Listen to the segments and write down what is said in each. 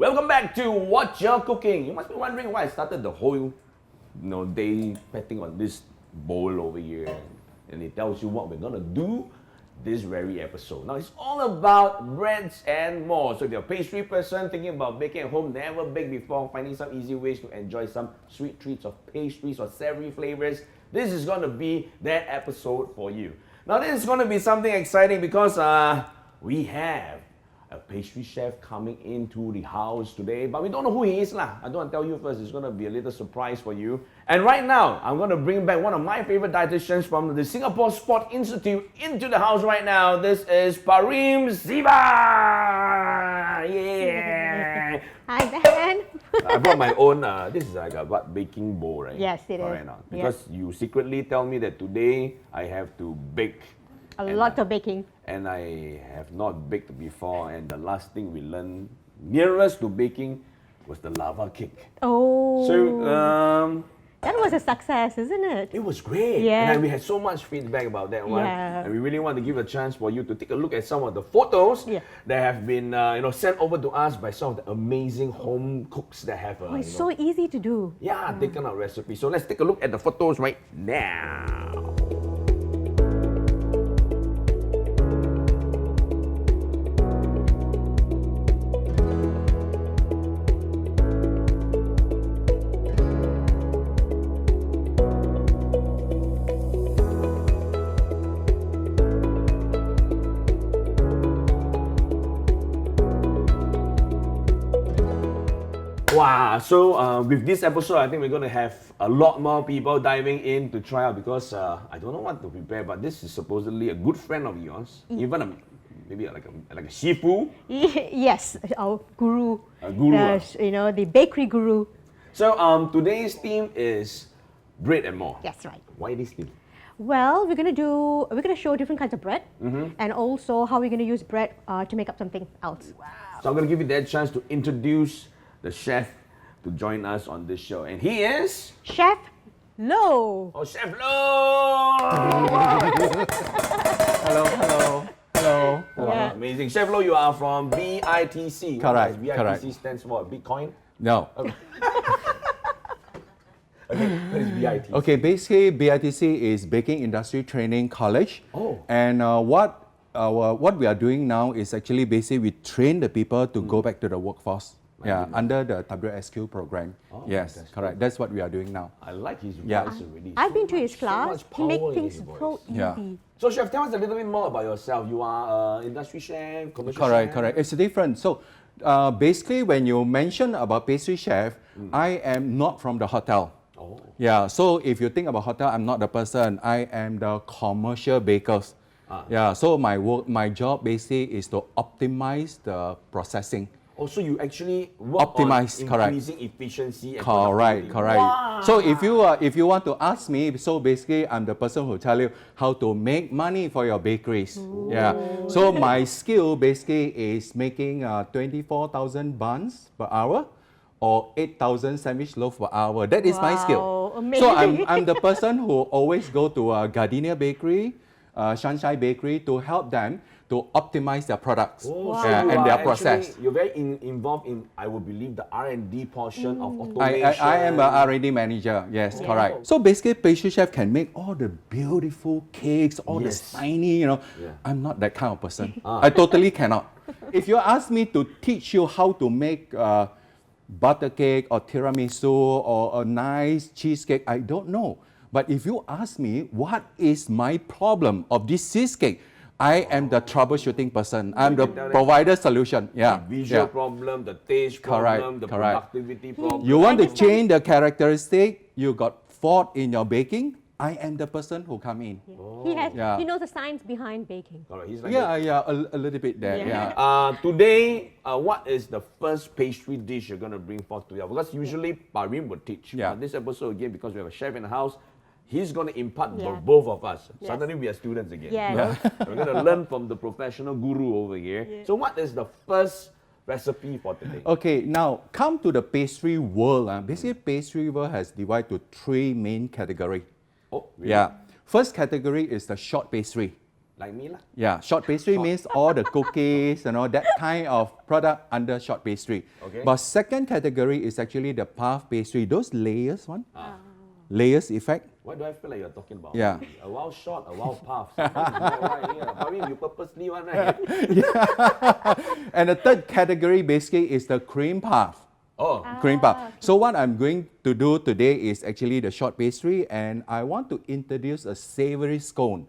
Welcome back to Wot'cha Cooking. You must be wondering why I started the whole day petting on this bowl over here. And it tells you what we're gonna do this very episode. Now it's all about breads and more. So if you're a pastry person thinking about baking at home, never baked before, finding some easy ways to enjoy some sweet treats of pastries or savory flavors, this is gonna be that episode for you. Now this is gonna be something exciting because we have a pastry chef coming into the house today, but we don't know who he is lah. I don't want to tell you first, it's going to be a little surprise for you. And right now, I'm going to bring back one of my favorite dietitians from the Singapore Sport Institute into the house right now. This is Parim Ziba! Yeah! Hi, Ben. I brought my own, this is like a baking bowl, right? Yes, it is. Right now. Because you secretly tell me that today I have to bake. A lot of baking. And I have not baked before, and the last thing we learned nearest to baking was the lava cake. Oh. So that was a success, isn't it? it was great. Yeah. And we had so much feedback about that one. Yeah. And we really want to give a chance for you to take a look at some of the photos that have been sent over to us by some of the amazing home cooks that have It's so easy to do. taken out recipes. So let's take a look at the photos right now. Wow, so with this episode, I think we're going to have a lot more people diving in to try out because I don't know what to prepare, but this is supposedly a good friend of yours, even maybe like a shifu. Yes, our guru. A guru. The bakery guru. So today's theme is bread and more. That's right. Why this theme? Well, we're gonna show different kinds of bread, and also how we're gonna use bread to make up something else. Wow. So I'm going to give you that chance to introduce the chef to join us on this show, and he is Chef Lo. Oh, Chef Lo! Hello. Yeah. Amazing, Chef Lo. You are from BITC. Correct, BITC correct. stands for Bitcoin. No. Okay, what is BITC? Okay, basically BITC is Baking Industry Training College. Oh. And what we are doing now is actually basically we train the people to go back to the workforce. Under the WSQ program. Oh, yes, that's correct. That's what we are doing now. I like his Yeah. voice already. I've been to his So class. much He makes power in things his voice. so easy. Yeah. So, Chef, tell us a little bit more about yourself. You are an industry chef, commercial Correct, chef. correct. It's different. So basically when you mention about pastry chef, I am not from the hotel. Oh. Yeah, so if you think about hotel, I'm not the person. I am the commercial bakers. Yeah, so my job basically is to optimize the processing. Oh, so you actually work Optimize, on correct. increasing efficiency and Correct, productivity. correct. Wow. So if you want to ask me, so basically I'm the person who tell you how to make money for your bakeries. Yeah. So my skill basically is making 24,000 buns per hour or 8,000 sandwich loaf per hour. That is my skill. Amazing. So I'm the person who always go to Gardenia Bakery, Sunshine Bakery to help them to optimize their products Oh, so you and are their actually- process. You're very involved in, I would believe, the R&D portion of automation. I am a R&D manager, yes, Yeah. correct. So basically, pastry chef can make all the beautiful cakes, all Yes. the tiny, Yeah. I'm not that kind of person. I totally cannot. If you ask me to teach you how to make butter cake or tiramisu or a nice cheesecake, I don't know. But if you ask me, what is my problem of this cheesecake? I am the troubleshooting person. I'm the can tell that- provider solution. Yeah. The visual yeah. problem, the taste Correct, problem, the correct. productivity problem. You want to change the characteristic, you got fault in your baking, I am the person who come in. Oh. He knows the science behind baking. Alright, he's like Yeah, a little bit there. Yeah. Yeah. today, what is the first pastry dish you're going to bring forth to you? Because usually Parim would teach. Yeah. But this episode, again, because we have a chef in the house, he's going to impart Yeah. both of us. Yes. Suddenly we are students again. Yeah. We're going to learn from the professional guru over here. So what is the first recipe for today? Okay, now come to the pastry world. Basically, pastry world has divided to three main categories. Oh, really? Yeah. First category is the short pastry. Like me lah. Yeah, short pastry means all the cookies, that kind of product under short pastry. Okay. But second category is actually the puff pastry, those layers one, layers effect. Why do I feel like you're talking about Yeah. me? A while short, a while puff. Sometimes it's not right here. Parim, you purposely one, right? And the third category basically is the cream puff. Oh, Cream puff. So what I'm going to do today is actually the short pastry, and I want to introduce a savory scone.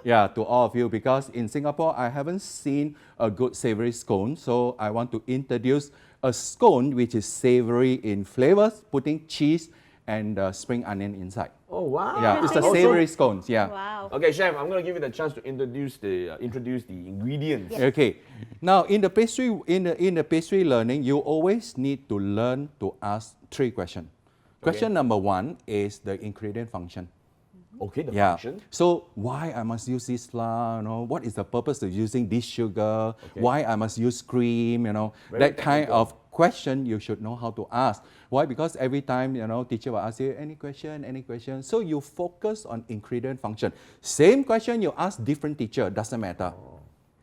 Yeah, to all of you, because in Singapore I haven't seen a good savory scone. So I want to introduce a scone which is savory in flavors, putting cheese and spring onion inside. oh wow. Yeah, it's a Oh, so- savory scones. Yeah. Wow. Okay, chef, I'm going to give you the chance to introduce the ingredients. Okay. Now in the pastry learning, you always need to learn to ask 3 questions. Question number 1 is the ingredient function. Okay, the Yeah. function. So why I must use this flour? What is the purpose of using this sugar? Okay. Why I must use cream? Very That kind technical. of question you should know how to ask. Why? Because every time teacher will ask you any question. So you focus on ingredient function. Same question you ask different teacher, doesn't matter.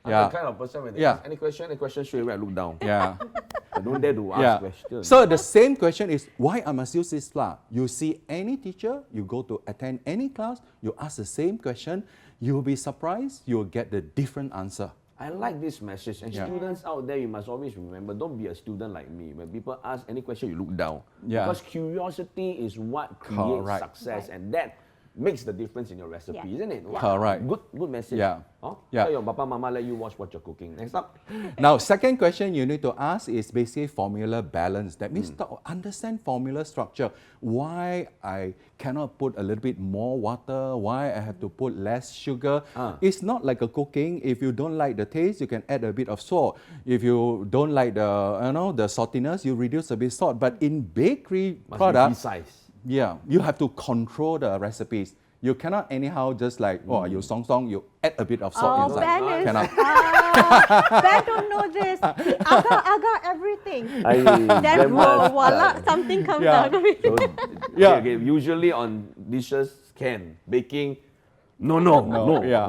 I'm Yeah. the kind of person when they Yeah. ask any question straight away I look down. Yeah. I don't dare to ask Yeah. questions. So the same question is why I must use this flour. You see any teacher, you go to attend any class, you ask the same question, you will be surprised, you will get the different answer. I like this message. And Yeah. students out there, you must always remember, don't be a student like me. When people ask any question, you look down. Yeah. Because curiosity is what creates Correct. success. And that makes the difference in your recipe, Yeah. isn't it? Wow. Correct. Good message. Yeah. Huh? Yeah. Tell your papa, mama, let you watch what you're cooking. Next up. Now, second question you need to ask is basically formula balance. That means to understand formula structure. Why I cannot put a little bit more water? Why I have to put less sugar? It's not like a cooking. If you don't like the taste, you can add a bit of salt. If you don't like the saltiness, you reduce a bit salt. But in bakery Must products, be precise. yeah, you have to control the recipes. You cannot anyhow just like, you you add a bit of salt Oh, inside. Ben is. Cannot. Ben don't know this. He agar everything. That Then voila, something comes Yeah. out of it. So, Yeah. okay, usually on dishes, can. Baking, no. yeah.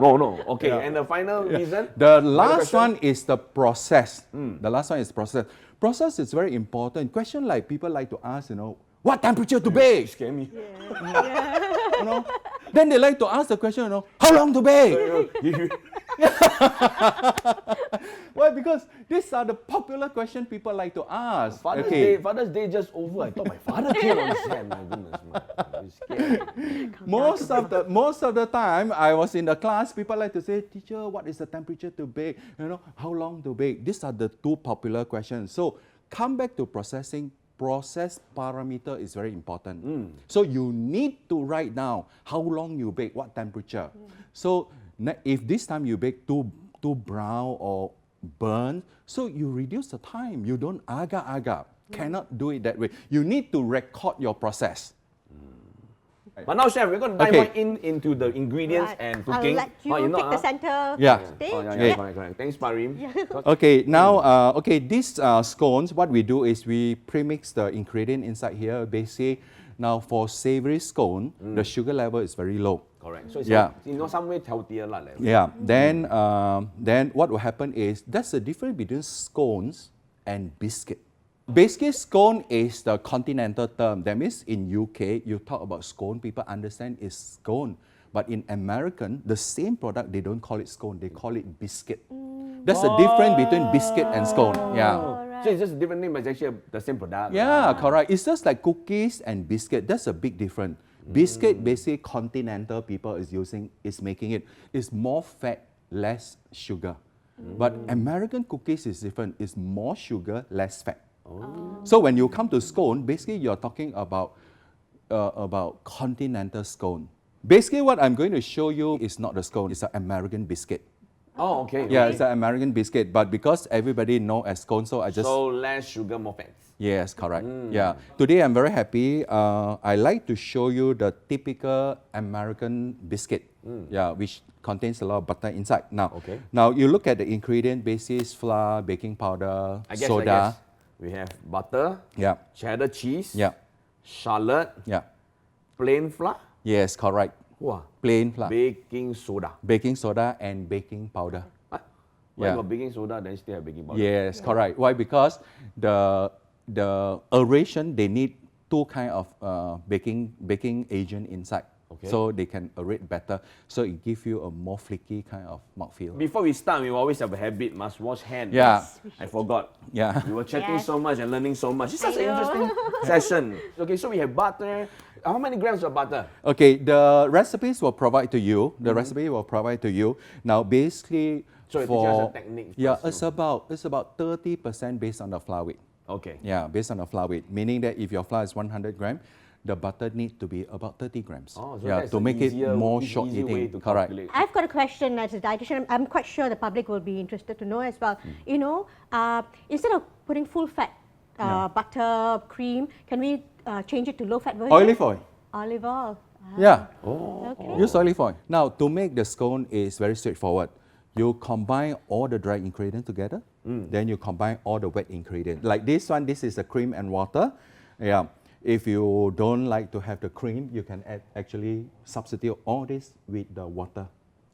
Okay, Yeah. and the final reason? The Final last question? one is the process. The last one is process. Process is very important. Question like people like to ask, what temperature to bake? Scare me. Then they like to ask the question, how long to bake? Why? Because these are the popular questions people like to ask. Father's Day just over. I thought my father came on set. My goodness, man. I'm scared. Most of the time, I was in the class, people like to say, teacher, what is the temperature to bake? How long to bake? These are the 2 popular questions. So come back to processing. Process parameter is very important. So you need to write down how long you bake, what temperature. So if this time you bake too brown or burnt, so you reduce the time. You don't agar. Cannot do it that way. You need to record your process. But now, chef, we're going to dive Okay. right into the ingredients Right. and cooking. I'll let you take the center Yeah. stage. Oh, yeah, correct. Thanks, Parim. Okay, now, these scones, what we do is we premix the ingredient inside here. Basically, now for savory scone, the sugar level is very low. Correct. So it's Yeah. some way healthier. Yeah. Then what will happen is that's the difference between scones and biscuit. Basically, scone is the continental term. That means in UK, you talk about scone, people understand it's scone. But in American, the same product, they don't call it scone, they call it biscuit. That's the difference between biscuit and scone. Yeah. So it's just a different name, but it's actually the same product. Yeah, correct. It's just like cookies and biscuit. That's a big difference. Biscuit, basically, continental people is making it. It's more fat, less sugar. But American cookies is different. It's more sugar, less fat. So when you come to scone, basically you're talking about continental scone. Basically, what I'm going to show you is not a scone; it's an American biscuit. Oh, okay. Yeah, it's an American biscuit, but because everybody know as scone, so I just So less sugar, more fats. yes, correct. Yeah. Today I'm very happy. I like to show you the typical American biscuit. Yeah, which contains a lot of butter inside. Now you look at the ingredient basis: flour, baking powder, I guess. soda. We have butter, Yeah. cheddar cheese, Yeah. shallot, Yeah. plain flour. Yes, correct. Wow. Plain flour. Baking soda. Baking soda and baking powder. What? Why Yeah. got baking soda then still have baking powder? Yes, correct. Why? Because the aeration, they need two kind of baking agent inside. Okay. So they can aerate better. So it gives you a more flaky kind of mouthfeel. Before we start, we always have a habit, must wash hands. Yeah. I forgot. Yeah. We were chatting Yes. so much and learning so much. It's such I an know. interesting session. Okay, so we have butter. How many grams of butter? Okay, the recipes will provide to you. The recipe will provide to you. Now, basically, So you teach us a technique yeah, first, it's about 30% based on the flour weight. Okay. Yeah, based on the flour weight, meaning that if your flour is 100 grams, the butter needs to be about 30 grams. Oh, so yeah, that's to an make it easier- more easy short way eating. to Correct. calculate. I've got a question as a dietitian. I'm quite sure the public will be interested to know as well. You know, instead of putting full fat butter, cream, can we change it to low fat version? Olive oil. Olive oil. Yeah. Okay. Use olive oil. Now, to make the scone is very straightforward. You combine all the dry ingredients together, then you combine all the wet ingredients. Like this one, this is the cream and water. Yeah. If you don't like to have the cream, you can actually substitute all this with the water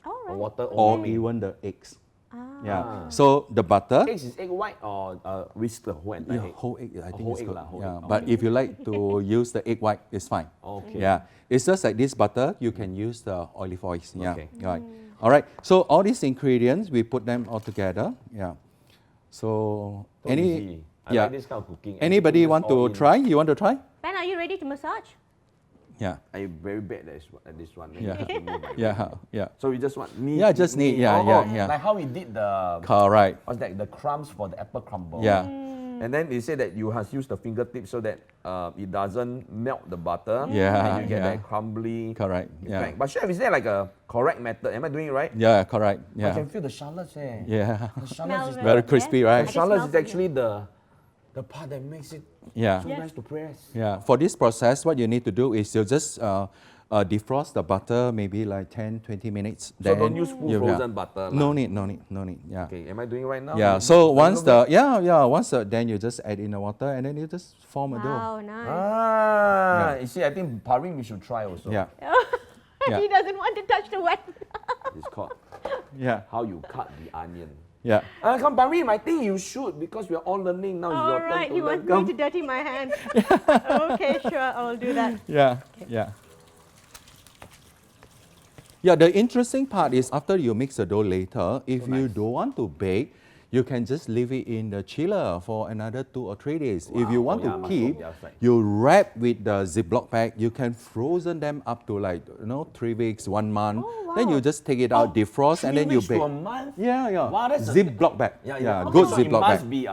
All right. Water or only. even the eggs. Ah. Yeah. So the butter, Eggs is egg white or whisk the whole entire yeah, egg? whole egg, I think whole it's egg good. lah, whole Yeah. egg. But if you like to use the egg white, it's fine. Okay. Yeah. It's just like this butter, you can use the olive oil. Yeah. Okay. Right. All right. So all these ingredients, we put them all together. Yeah. So So easy. I yeah. like this kind of cooking. Anybody Everything want just all to in. try? You want to try? Ben, are you ready to massage? Yeah. I'm very bad at this one. Yeah. Just remove my Yeah. hand. Yeah. So we just want knead. Yeah, just knead. Yeah, yeah. Like how we did the Correct. what's that? The crumbs for the apple crumble. Yeah. And then they say that you have used the fingertips so that it doesn't melt the butter. Yeah, And you get yeah. that crumbly Correct. Yeah. effect. But chef, is there like a correct method? Am I doing it right? Yeah. Correct. I Yeah. can feel the shallots eh. Yeah. The Smell shallots is very- Very crispy, yeah. right? I the can shallots smell is from actually the part that makes it Yeah. so nice to press. Yeah. For this process, what you need to do is you just defrost the butter maybe like 10-20 minutes. So don't use full you- frozen butter. No lah. need. Yeah. Okay, am I doing it right now? Yeah. So once then you just add in the water and then you just form a dough. Wow, nice. Ah, you see, I think Parim we should try also. Yeah. Yeah. He doesn't want to touch the wet. It's called Yeah. how you cut the onion. Yeah. Come Parim, I think you should because we're all learning now. It's All your turn right, to he learn. wants Come. me to dirty my hands. Okay, sure, I'll do that. Yeah. Yeah. Yeah, the interesting part is after you mix the dough later, if you don't want to bake, you can just leave it in the chiller for another 2 or 3 days. If you want Oh, yeah, to must keep, cook the outside. you wrap with the Ziploc bag. You can frozen them up to 3 weeks, 1 month. Oh, Then wow. you just take it out, defrost, and then you To bake. a month? Yeah, yeah. Wow, that's a- Ziploc bag. Yeah. Good so Ziploc it must bag. be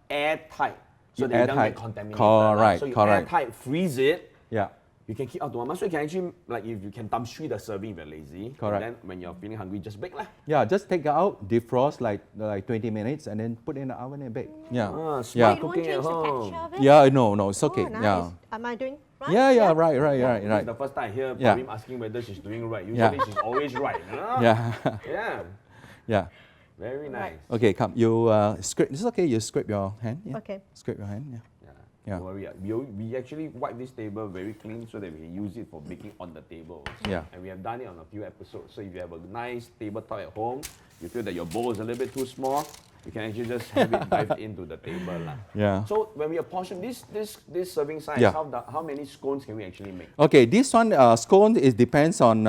airtight so Yeah, that it doesn't airtight. get contaminated. Correct, So you correct. airtight, freeze it. Yeah. You can keep up to 1 month. So you can actually, like if you can thumbshoe the serving if you're lazy. Correct. And then when you're feeling hungry, just bake lah. Yeah, just take it out, defrost like 20 minutes, and then put in the oven and bake. Yeah. Ah, Yeah. smart You won't cooking change at the home. texture of it? Yeah, no, it's okay. Oh, nice. Yeah. Am I doing right? Yeah, right. This is the first time I hear Yeah. Parim asking whether she's doing right. Yeah. Usually she's always right. Huh? Yeah. Yeah. Yeah. Very nice. Okay, come. You scrape. It's okay. You scrape your hand. Yeah. Okay. Scrape your hand. Yeah. Yeah. Don't worry. We actually wipe this table very clean so that we can use it for baking on the table. Yeah. And we have done it on a few episodes. So if you have a nice tabletop at home, you feel that your bowl is a little bit too small, you can actually just have it dived into the table lah. Yeah. So when we apportion this serving size, Yeah. how many scones can we actually make? Okay, this one scone is depends on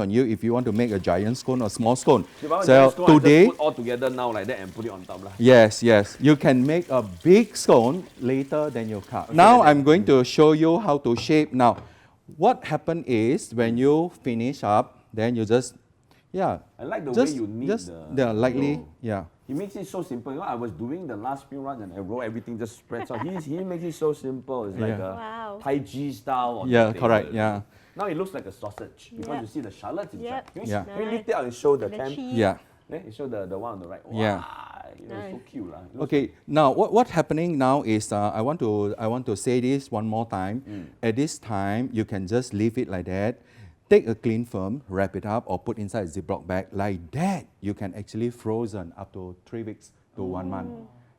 you if you want to make a giant scone or small scone. If I want So giant scone, I today, just put all together now like that and put it on top lah. yes, you can make a big scone later than you cut. Now I'm going to show you how to shape. Now, what happen is when you finish up, then you just I like the just way you knead just the lightly dough. yeah. He makes it so simple. You know, I was doing the last few runs and I roll everything just spreads out. He makes it so simple. It's like Yeah. a Wow. Tai Chi style. On Yeah, the correct, table. yeah. Now it looks like a sausage because Yep. you see the shallots inside. Yep. Can we, Yeah. can we lift it out and show the The cam? cheese. Yeah. Yeah, you show the one on the right. Yeah. Wow, you know, Nice. so cute lah. It looks- Okay, now what happening now is I want to say this one more time. At this time, you can just leave it like that. Take a clean film, wrap it up, or put inside a Ziploc bag. Like that, you can actually frozen up to 3 weeks to 1 month.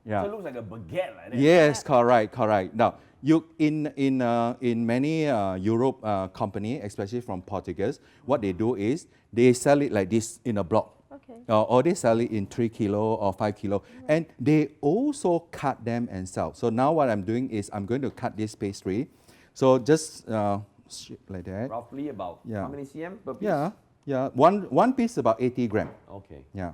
Yeah. So it looks like a baguette like that. Yes, correct. Now, You in many Europe company, especially from Portuguese, what they do is they sell it like this in a block. Okay. Or they sell it in 3 kilo or 5 kilo. And they also cut them and sell. So now what I'm doing is I'm going to cut this pastry. So just like that. Roughly about Yeah. how many cm per piece? Yeah. One piece about 80 gram. Okay. Yeah.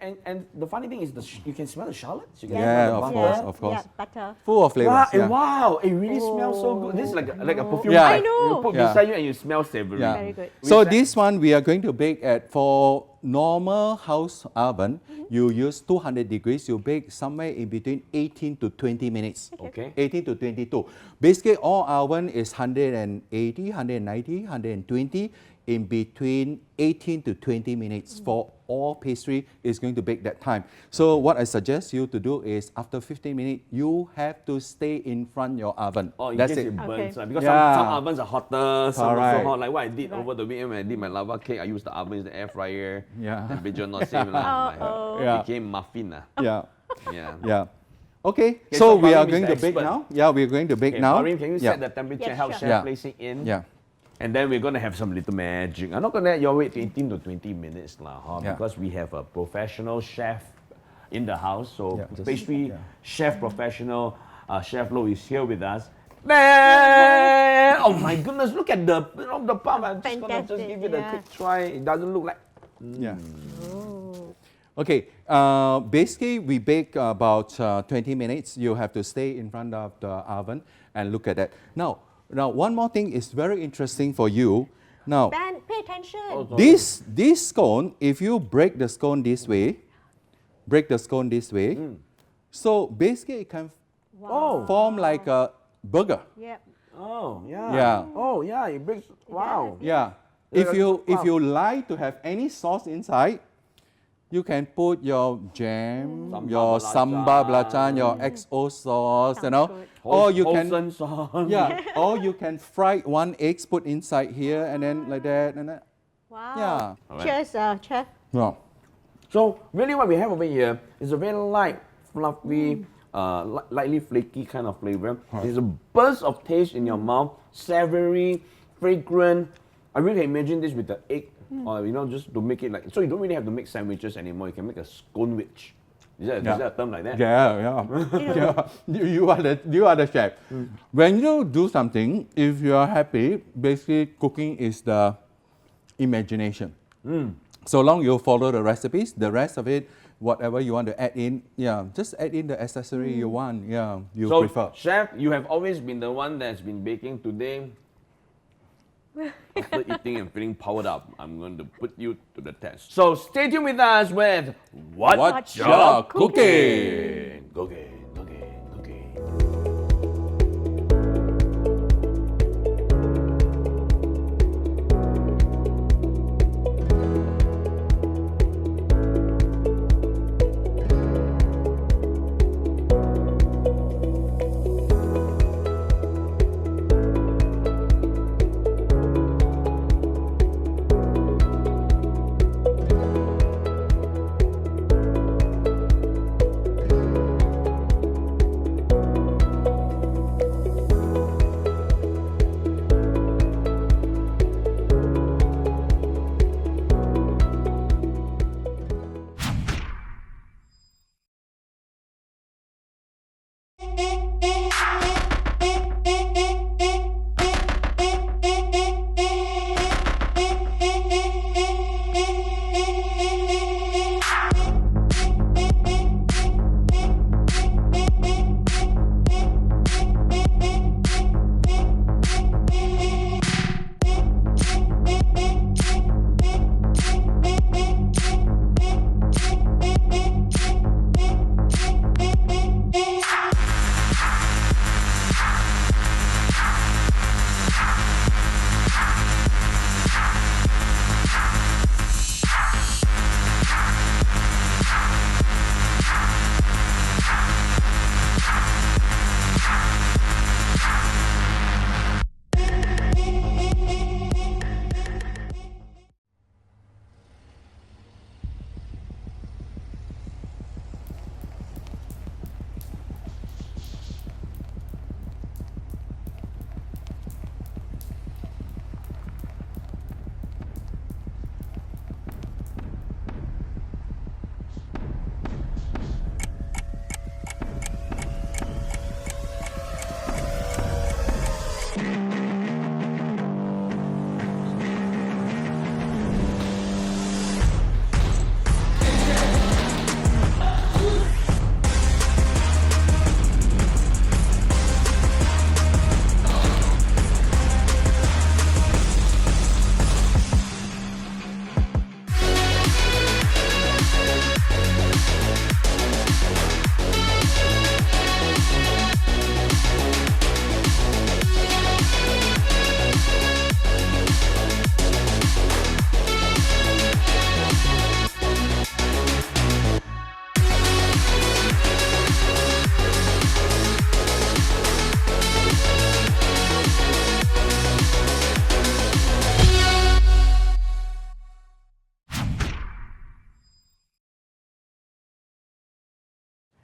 And the funny thing is, you can smell the shallots. You can Yeah, smell the of butter. course. Yeah, butter. Full of flavors. Wow, Yeah. wow, it really smells so good. This is like a perfume. Yeah. pack. I know. You put Yeah. beside you and you smell savory. Yeah. Very good. So Which- this one we are going to bake at, for normal house oven, you use 200 degrees, you bake somewhere in between 18 to 20 minutes. Okay. 18 to 22. Basically all oven is 180, 190, 120, in between 18 to 20 minutes for all pastry is going to bake that time. So what I suggest you to do is after 15 minutes, you have to stay in front your oven. Oh, in That's case it. it burns. Okay. Because Yeah. some ovens are hotter, some are so Correct. hot. Like what I did Right. over the weekend when I did my lava cake, I used the oven, the air fryer. Yeah. Temperature not same. lah. Uh-oh. Yeah. It became muffin. Yeah. Yeah. Yeah. Okay, so so we Parim are is going the to bake expert. now. Yeah, we're going to bake Okay, now. Parim, can you yeah. set the temperature Yes, and help sure. chef Yeah. place it in? Yeah. And then we're going to have some little magic. I'm not going to let you wait 18 to 20 minutes lah, huh? Yeah. Because we have a professional chef in the house. So Yeah, just- pastry yeah. chef professional, Chef Lo is here with us. Man! Oh my goodness, look at the pump. I'm just going to just Fantastic, give it a yeah. quick try. It doesn't look like... Yeah. Oh. Okay, basically we bake about 20 minutes. You have to stay in front of the oven and look at that. Now, one more thing is very interesting for you. Now, Ben, pay attention. Oh, this scone, if you break the scone this way, so basically it can Oh. form like a burger. Yep. Oh, yeah. Yeah. Oh, yeah, it breaks... Wow. Yeah. Yeah, If you like to have any sauce inside, you can put your jam, Sambal your belacan. sambal belacan, your XO sauce, you Sounds know, good. or you can Wholesome sauce. yeah, or you can fry one egg, put inside here, and then like that, and that. Wow. Yeah. Alright. Cheers, chef. Yeah. So really what we have over here is a very light, fluffy, lightly flaky kind of flavor. There's a burst of taste in your mouth, savory, fragrant. I really imagine this with the egg, or just to make it like, so you don't really have to make sandwiches anymore. You can make a scone-wich. Is that a term like that? Yeah. You are the chef. When you do something, if you are happy, basically cooking is the imagination. So long you follow the recipes, the rest of it, whatever you want to add in, just add in the accessory you want. Yeah, you So, prefer. chef, you have always been the one that's been baking today. After eating and feeling powered up, I'm going to put you to the test. So stay tuned with us with Wot'cha cooking? Cooking.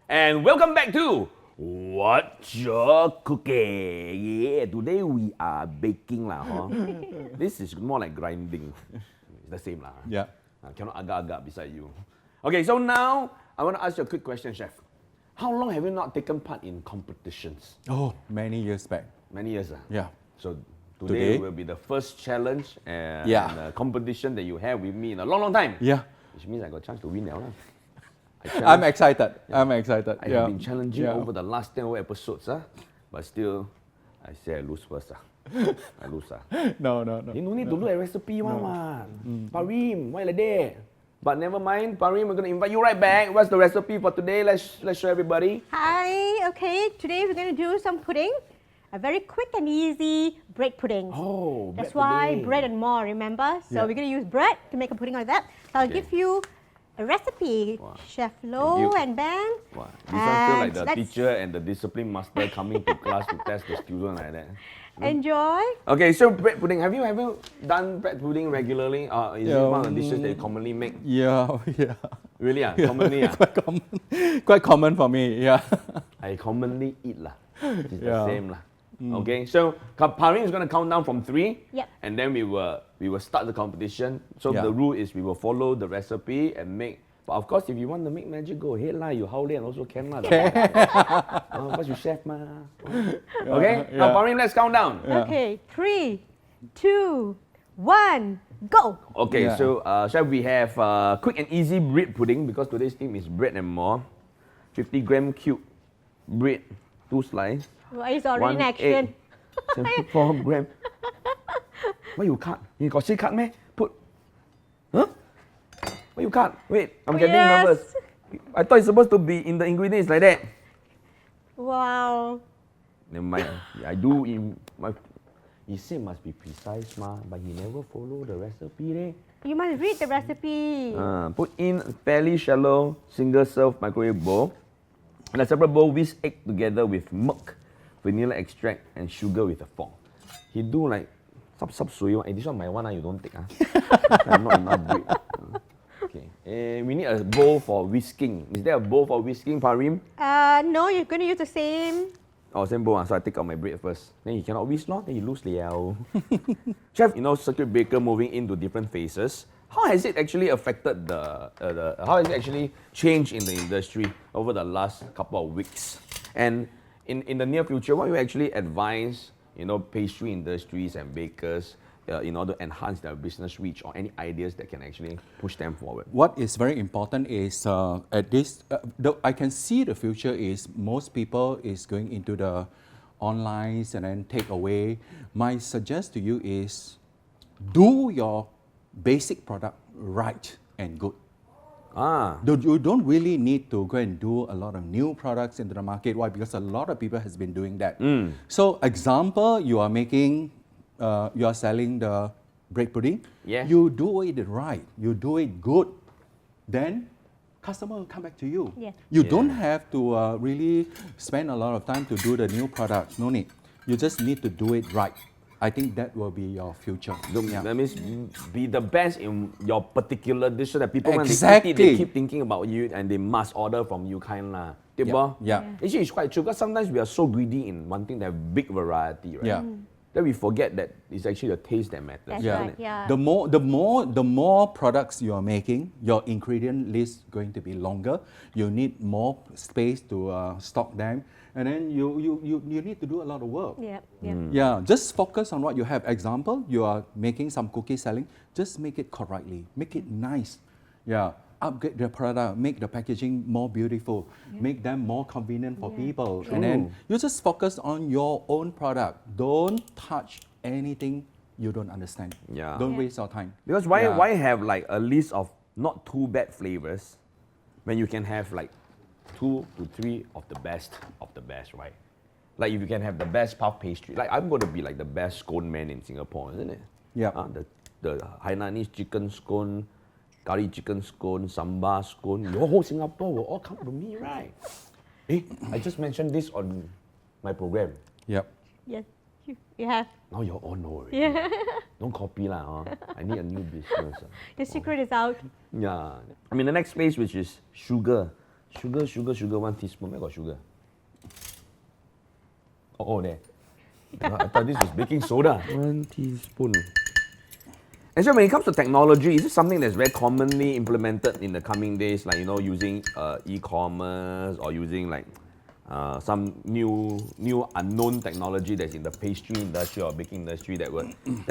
And welcome back to Wot'cha Cooking. Yeah, today we are baking lah, huh? This is more like grinding. It's the same lah. Yeah. Cannot agak-agak beside you. Okay, so now I want to ask you a quick question, Chef. How long have you not taken part in competitions? Oh, many years back. Many years. Yeah. So today Today? will be the first challenge and Yeah. competition that you have with me in a long, long time. Yeah. Which means I got a chance to win now. I'm excited. I'm excited. I yeah. have been challenging Yeah. over the last 10 episodes, but still, I say I lose first. I lose. No. You no need to look at recipe one. Parim, why like that? But never mind, Parim, we're going to invite you right back. What's the recipe for today? Let's show everybody. Hi, okay, today we're going to do some pudding. A very quick and easy bread pudding. Oh, That's bread why pudding. bread and more, remember? So Yeah. we're going to use bread to make a pudding like that. So I'll Okay. give you a recipe, Wow. Chef Thank Lo you. and Ben. Wow. This one feel like And the let's teacher and the discipline master coming to class to test the student like that. enjoy. Okay, so bread pudding. Have you ever done bread pudding regularly? Is it one of the dishes that you commonly make? Yeah. Really? Commonly? Quite common. Quite common for me. Yeah. I commonly eat lah. It's the Yeah. same lah. Okay, so Parim is going to count down from 3. Yep. And then we will start the competition. So Yeah. the rule is we will follow the recipe and make. But of course, if you want to make magic, go ahead lah. You howl it and also can lah. But you chef ma. Okay. Now yeah. Parim, let's count down. Yeah. Okay, 3, 2, 1, go. Okay, Yeah. so chef, we have quick and easy bread pudding because today's theme is bread and more. 50-gram cube bread, 2 slices. Well, it's already in 1 action. egg, 74 gram. Why you cut? You got say cut me? Put. Huh? Why you cut? Wait, I'm getting Yes. nervous. I thought it's supposed to be in the ingredients like that. Wow. Never mind. I do in my. He said must be precise ma, but he never follow the recipe leh. You must read the recipe. Put in fairly shallow single serve microwave bowl. In a separate bowl, whisk egg together with milk, vanilla extract, and sugar with a fork. He do like sub sui one. This one my one, you don't take. I'm not enough bread. Okay. We need a bowl for whisking. Is there a bowl for whisking, Parim? No, you're going to use the same. Oh, same bowl. So I take out my bread first. Then he cannot whisk, lor. Then he lose liao. Chef, circuit breaker moving into different phases. How has it actually affected how has it actually changed in the industry over the last couple of weeks? And in the near future, what you actually advise, pastry industries and bakers in order to enhance their business reach, or any ideas that can actually push them forward? What is very important is at this, I can see the future is most people is going into the online and then take away. My suggest to you is do your basic product right and good. You don't really need to go and do a lot of new products into the market. Why? Because a lot of people has been doing that. So example, you are making, you are selling the bread pudding. Yeah. You do it right. You do it good. Then customer will come back to you. Yeah. You don't have to really spend a lot of time to do the new product. No need. You just need to do it right. I think that will be your future. Yeah. That means be the best in your particular dish so that people when they eat Exactly. it, they keep thinking about you and they must order from you kind lah. Yeah. Actually, it's quite true because sometimes we are so greedy in wanting to have big variety, right? Yeah. Then we forget that it's actually the taste that matters. That's Yeah. right, yeah. The more products you are making, your ingredient list going to be longer. You need more space to stock them, and then you need to do a lot of work. Yeah, yeah. Yeah, just focus on what you have. Example, you are making some cookie selling. Just make it correctly. Make it nice. Yeah, upgrade the product. Make the packaging more beautiful. Make them more convenient for people. And then you just focus on your own product. Don't touch anything you don't understand. Yeah. Don't waste your time. Because why Yeah. why have like a list of not too bad flavors when you can have like 2 to 3 of the best, right? Like if you can have the best puff pastry, like I'm going to be like the best scone man in Singapore, isn't it? Yeah. The Hainanese chicken scone, curry chicken scone, sambal scone, your whole Singapore will all come to me, right? I just mentioned this on my program. Yep. Yes, you have. Now you all know already. Yeah. Don't copy lah. I need a new business. The secret is out. Yeah. I mean, the next phase, which is sugar. Sugar, 1 teaspoon. Where got sugar? Oh, there. I thought this was baking soda. 1 teaspoon. And so when it comes to technology, is this something that's very commonly implemented in the coming days, like, using e-commerce or using like some new unknown technology that's in the pastry industry or baking industry that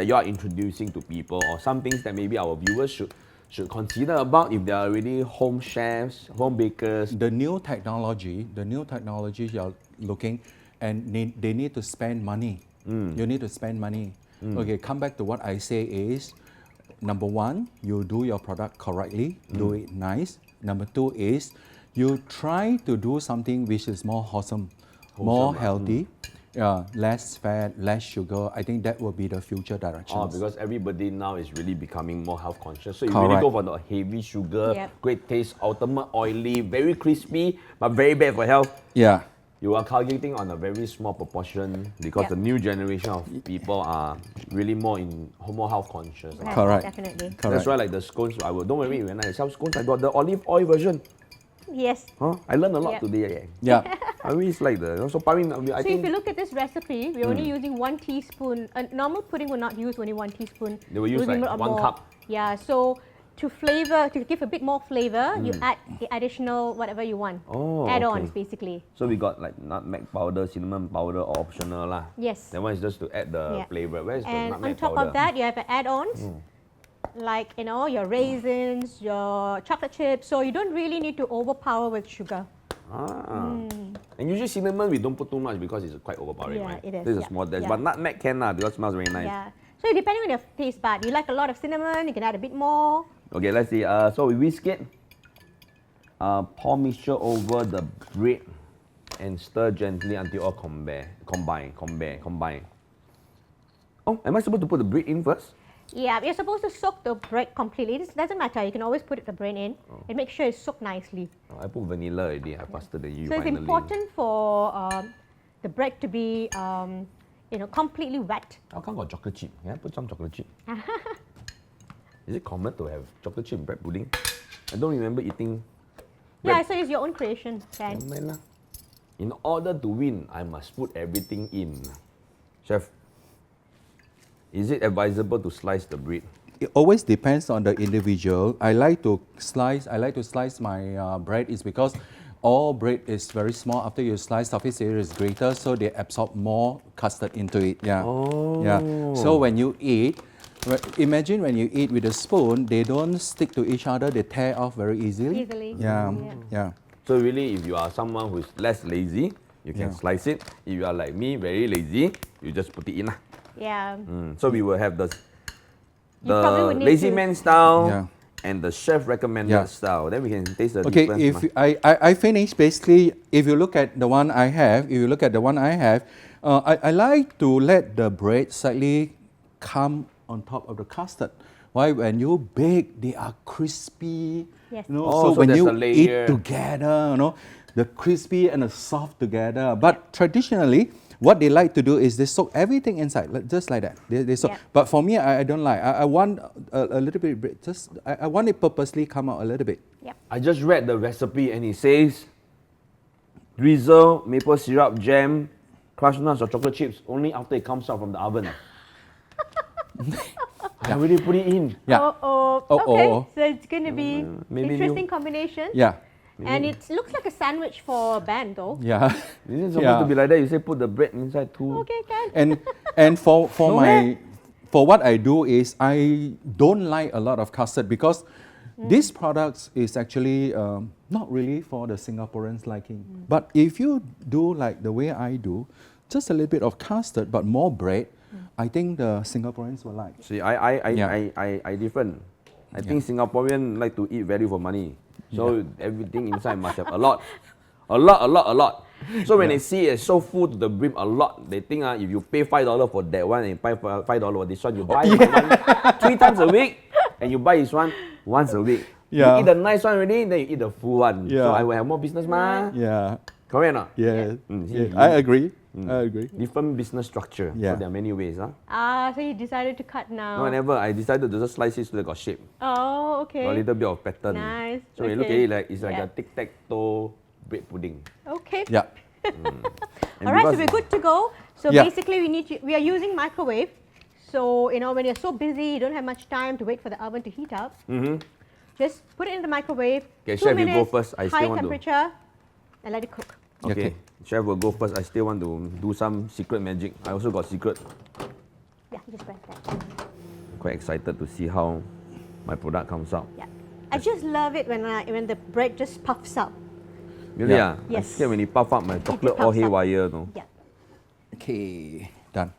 you are introducing to people, or some things that maybe our viewers should consider about if they are already home chefs, home bakers? The new technology you're looking, and they need to spend money. You need to spend money. Okay, come back to what I say is, number one, you do your product correctly, do it nice. Number two is, you try to do something which is more wholesome, more healthy, less fat, less sugar. I think that will be the future direction. Oh, because everybody now is really becoming more health conscious. So you really go for the heavy sugar, great taste, ultimate oily, very crispy, but very bad for health. Yeah. You are targeting on a very small proportion because the new generation of people are really more health conscious. Right, Correct. Definitely. Correct. That's why like the scones, don't worry, when I sell scones, I got the olive oil version. Yes. Huh? I learned a lot today. Yeah. I always like so Parim, I So think if you look at this recipe, we're only using 1 teaspoon. A normal pudding will not use only 1 teaspoon. They will use We'll like use 1 more. cup. Yeah, so to give a bit more flavor, you add the additional whatever you want. Oh, Add-ons, okay. basically. So we got like nutmeg powder, cinnamon powder, all optional lah. Yes. That one is just to add the flavor. Where is the And nutmeg on top powder? of that, you have add-ons, like your raisins, your chocolate chips. So you don't really need to overpower with sugar. And usually cinnamon we don't put too much because it's quite overpowering, Yeah, right? it is, This is yeah, a small dash, yeah. but nutmeg can because it smells very nice. Yeah. So depending on your taste bud, you like a lot of cinnamon, you can add a bit more. Okay, let's see. So we whisk it. Pour mixture over the bread and stir gently until all combine. Oh, am I supposed to put the bread in first? Yeah, you're supposed to soak the bread completely. It doesn't matter. You can always put the bread in and make sure it's soaked nicely. Oh, I put vanilla already. I faster than you. So it's finally. important for the bread to be, completely wet. How come got chocolate chip? Can I put some chocolate chip? Is it common to have chocolate chip bread pudding? I don't remember eating. Yeah, so it's your own creation, Dan. In order to win, I must put everything in. Chef, is it advisable to slice the bread? It always depends on the individual. I like to slice my bread is because all bread is very small. After you slice, surface area is greater, so they absorb more custard into it. Yeah. Yeah. So when you eat, imagine when you eat with a spoon, they don't stick to each other. They tear off very easily. Yeah. So really, if you are someone who is less lazy, you can slice it. If you are like me, very lazy, you just put it in. Yeah. So we will have the probably would need lazy to- man style and the chef recommended Yeah. style. Then we can taste the Okay, difference. if I finish, basically, if you look at the one I have, I like to let the bread slightly come on top of the custard. Why? When you bake, they are crispy. Yes. Oh, so when there's you a layer. eat together, the crispy and the soft together. But traditionally, what they like to do is they soak everything inside, just like that. They soak. Yeah. But for me, I don't like. I want a little bit. I want it purposely come out a little bit. Yep. I just read the recipe and it says drizzle maple syrup, jam, crushed nuts or chocolate chips only after it comes out from the oven. I already put it in. Yeah. Okay, so it's going to be maybe interesting combination. Yeah. And it looks like a sandwich for Ben, though. Yeah. Is it supposed to be like that? You say put the bread inside too. Okay, can. And for No, my for what I do is I don't like a lot of custard because these products is actually not really for the Singaporeans liking. But if you do like the way I do, just a little bit of custard but more bread, I think the Singaporeans will like. See, I different. I think Singaporean like to eat value for money. So everything inside must have a lot. So when they see it so full to the brim a lot, they think if you pay $5 for that one and pay $5 for this one, you buy one 3 times a week and you buy this one once a week. Yeah. You eat the nice one already, then you eat the full one. Yeah. So I will have more business, ma. Yeah. Correct or not? Yeah, see, yeah, I agree. I agree. Different business structure. Yeah. So there are many ways. Huh? So you decided to cut now. No, never. I decided to just slice it so they got shape. Oh, okay. Got a little bit of pattern. Nice. So you look at Okay. it like it's like Yeah. a tic-tac-toe bread pudding. Okay. Yeah. And All right, so because- we're good to go. So Yeah. basically, we are using microwave. So when you're so busy, you don't have much time to wait for the oven to heat up. Just put it in the microwave. Okay, 2 chef, you go minutes, first. I still high want to- temperature, and let it cook. Okay. Okay. Chef will go first. I still want to do some secret magic. I also got secret. Yeah, just press that. Quite excited to see how my product comes out. Yeah, I just love it when the bread just puffs up. Really? Yeah. I Yes. scared when you puff up my chocolate puffs all up. haywire. No. Yeah. Okay, done.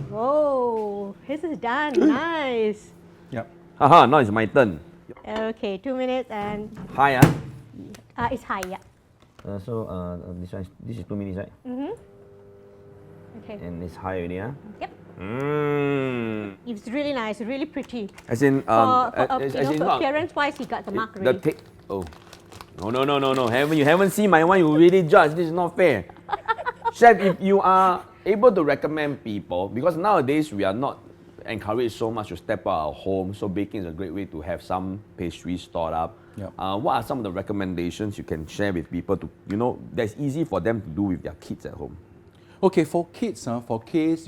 Whoa, this is done. Nice. Yep. Haha, now it's my turn. Okay, 2 minutes and Hi, it's high. Yeah. this is 2 minutes, right? Okay. And it's high already, huh? Yep. Mmm. It's really nice, really pretty. As in, For appearance-wise, he got the mark the already. oh, no. You haven't seen my one. You really judge. This is not fair. Chef, if you are able to recommend people, because nowadays we are not encouraged so much to step out our home, so baking is a great way to have some pastries stored up. Yep. What are some of the recommendations you can share with people to, that's easy for them to do with their kids at home? Okay, for kids,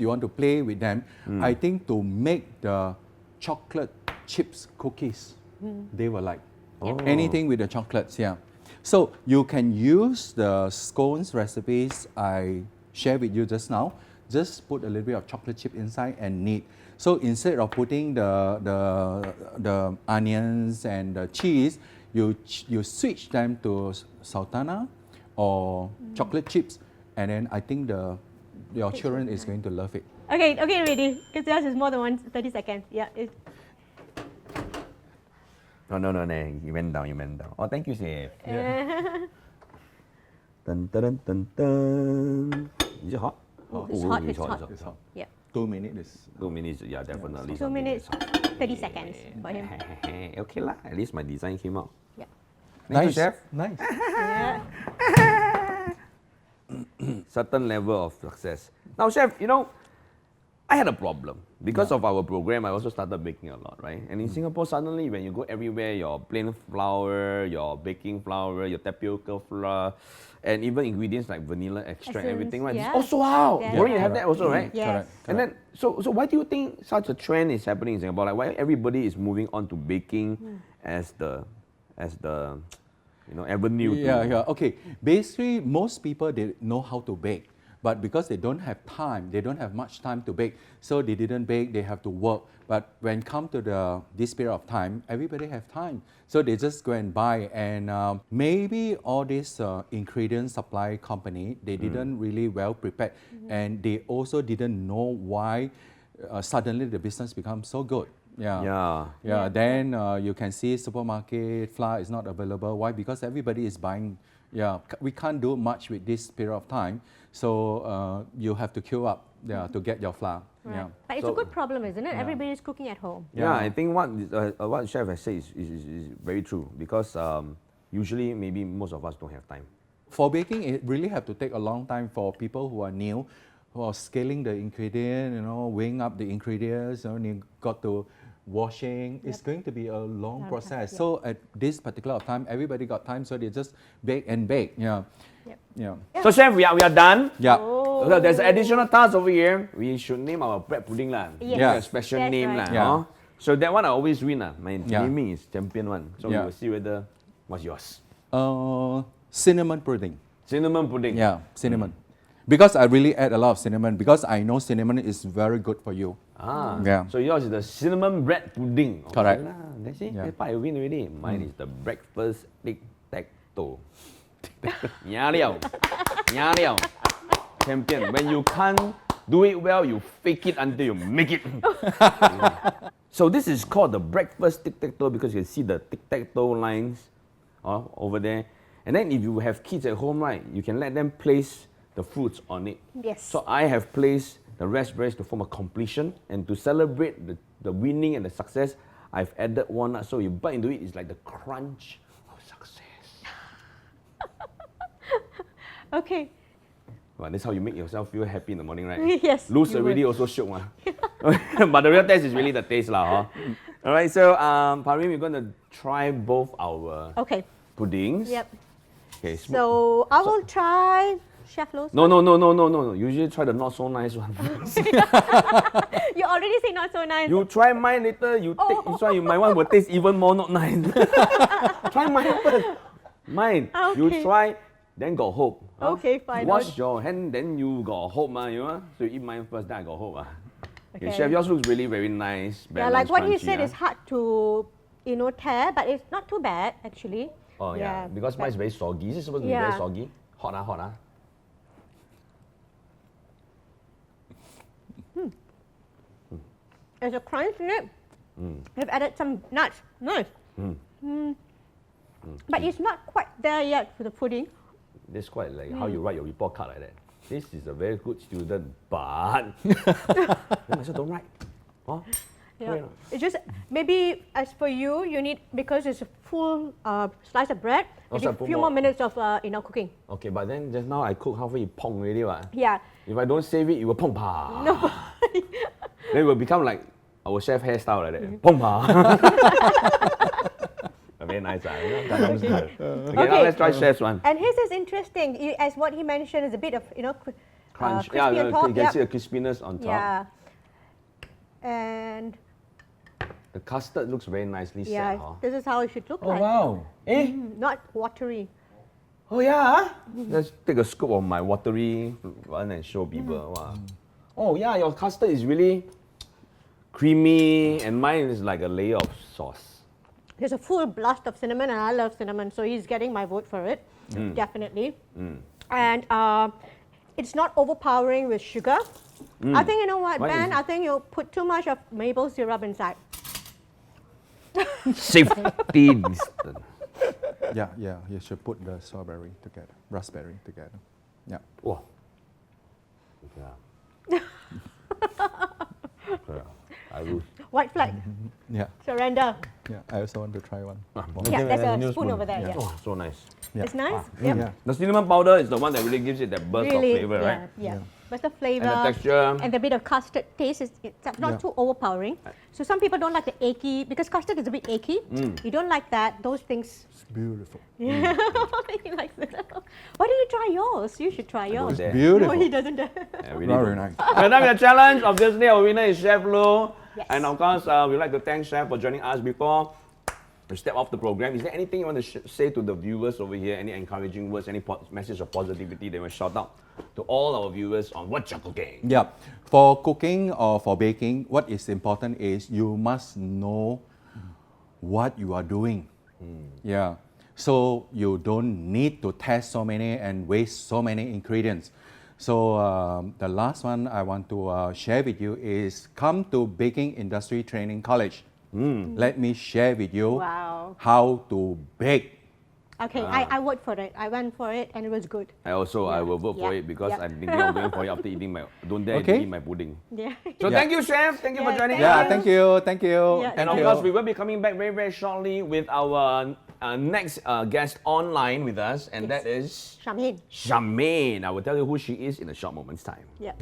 you want to play with them, I think to make the chocolate chips cookies, they will like. Oh. Anything with the chocolates, yeah. So you can use the scones recipes I shared with you just now. Just put a little bit of chocolate chip inside and knead. So instead of putting the onions and the cheese, you switch them to sultana or chocolate chips, and then I think your children is going to love it. Okay, ready. Because yours is more than 30 seconds. Yeah. No. You went down. Oh, thank you, chef. Dun, dun, dun, dun. Is it hot? It's hot. It's hot. It's hot. Yeah. 2 minutes is 2 minutes, yeah, definitely. 2 minutes, 30 seconds for him. Okay lah, at least my design came out. Yeah. Thank you, chef. Nice. Yeah. Certain level of success. Now, chef, I had a problem. Because of our program, I also started baking a lot, right? And in Singapore, suddenly when you go everywhere, your plain flour, your baking flour, your tapioca flour, and even ingredients like vanilla extract, Essence, everything, right? yeah. It's also out. Yeah. Don't you have that also, right? Yes. Correct. And then, so why do you think such a trend is happening in Singapore? Like, why everybody is moving on to baking as the avenue? Yeah. Okay. Basically, most people they know how to bake, but because they don't have time, they don't have much time to bake, so they didn't bake. They have to work. But when come to this period of time, everybody have time, so they just go and buy. And maybe all these ingredient supply company they didn't really well prepared, and they also didn't know why suddenly the business becomes so good. Yeah. Then you can see supermarket flour is not available. Why? Because everybody is buying. Yeah, we can't do much with this period of time. So you have to queue up to get your flour. Right. Yeah. But it's a good problem, isn't it? Everybody's cooking at home. Yeah, I think what chef has said is very true, because usually maybe most of us don't have time. For baking, it really have to take a long time for people who are new, who are scaling the ingredient, weighing up the ingredients, you got to washing. It's going to be a long process. yeah. So at this particular time, everybody got time, so they just bake and bake. Yeah. Yep. Yeah. So chef, we are done. Yeah. Oh. So there's an additional task over here. We should name our bread pudding lah. Yes. Yeah. A special That's name right. lah. Yeah. Huh? So that one I always win lah. My Yeah. naming is champion one. So we Yeah. will see whether what's yours. Cinnamon pudding. Cinnamon pudding. Yeah, cinnamon. Because I really add a lot of cinnamon, because I know cinnamon is very good for you. Yeah. So yours is the cinnamon bread pudding. Okay Correct. lah. Let's see. Yeah. That part I win already. Mine is the breakfast tic-tac-toe. Nhá liao. Nhá liao. Champion. When you can't do it well, you fake it until you make it. So this is called the breakfast tic-tac-toe because you can see the tic-tac-toe lines over there. And then if you have kids at home, right, you can let them place the fruits on it. Yes. So I have placed the raspberries to form a completion, and to celebrate the winning and the success, I've added walnut. So you bite into it, it's like the crunch of success. Okay. Well, that's how you make yourself feel happy in the morning, right? Yes, Lose you already also shook, ma. But the real test is really the taste, lah. Huh? All right, so Parim, we're going to try both our Okay. puddings. Yep. Okay. So I will try Chef Lo's. No. Usually try the not so nice one. You already say not so nice. You try mine later. You take this one. My one will taste even more not nice. Try mine first. Mine. You Okay. try, then got hope. Huh? Okay, fine. Wash your hand, then you got hope, you know? So you eat mine first, then I got hope. Okay, Okay. Chef, yours looks really very nice. Yeah, like balanced, what he crunchy, said is hard to, tear, but it's not too bad actually. Oh yeah, because mine is very soggy. Is it supposed to be Yeah. very soggy? Hot, hot. There's a crunch in it. They've added some nuts. Nice. But it's not quite there yet for the pudding. This is quite like how you write your report card like that. This is a very good student, but myself don't write. Oh, Yeah. It's just maybe as for you, you need, because it's a full slice of bread, Oh, maybe so I a put few more. more minutes of cooking. Okay, but then just now I cook halfway, it pong already. What? Yeah. If I don't save it, it will pong pa. No. Then it will become like our chef hairstyle like that. Pong pa. Very nice. Okay, now let's try chef's one. And his is interesting. As what he mentioned, is a bit of Crunch. crispy on top. You can see the crispiness on top. Yeah. And The custard looks very nicely set. Huh? this is how it should look like. Wow. Eh? Not watery. Oh yeah. Let's take a scoop of my watery one and show people. Wow. Oh yeah, your custard is really creamy, and mine is like a layer of sauce. There's a full blast of cinnamon, and I love cinnamon, so he's getting my vote for it, definitely. And it's not overpowering with sugar. I think, you know what, Why Ben? is it- I think you put too much of maple syrup inside. Safety distance. Yeah, you should put the strawberry together, raspberry together. Yeah. Wow. Yeah. Yeah. I lose. White flag, Yeah, surrender. yeah. I also want to try one. Yeah, Okay, there's a a new spoon over there. Yeah. Oh, so nice. Yeah. It's nice. Yeah. Yep. The cinnamon powder is the one that really gives it that burst Really, of flavor, yeah, right? yeah. But the flavor And the texture. and the bit of custard taste is it's not Yeah. too overpowering. So some people don't like the achy, because custard is a bit achy. You don't like that. Those things. It's beautiful. Yeah. He likes it. Why don't you try yours? You should try yours. there. Beautiful. No, he doesn't. Yeah, really Very good. nice. Well done with the challenge. Obviously, our winner is Chef Lo. Yes. And of course, we'd like to thank Chef for joining us before we step off the program. Is there anything you want to say to the viewers over here? Any encouraging words, any message of positivity they will shout out to all our viewers on Wot'cha Cooking? Yeah, for cooking or for baking, what is important is you must know what you are doing. Yeah, so you don't need to test so many and waste so many ingredients. So the last one I want to share with you is come to Baking Industry Training College. Let me share with you Wow. how to bake. Okay, I vote for it. I went for it and it was good. I will vote for Yeah. it because Yeah. I'm thinking of going for it after eating my. Don't dare Okay. to eat my pudding. Yeah. So Yeah. thank you, Chef. Thank you for Yeah, joining thank us. Yeah, thank you, thank you. Yeah, And thank of you. course, we will be coming back very, very shortly with our next guest online with us, and Yes. that is Charmaine. Charmaine. I will tell you who she is in a short moment's time. Yeah.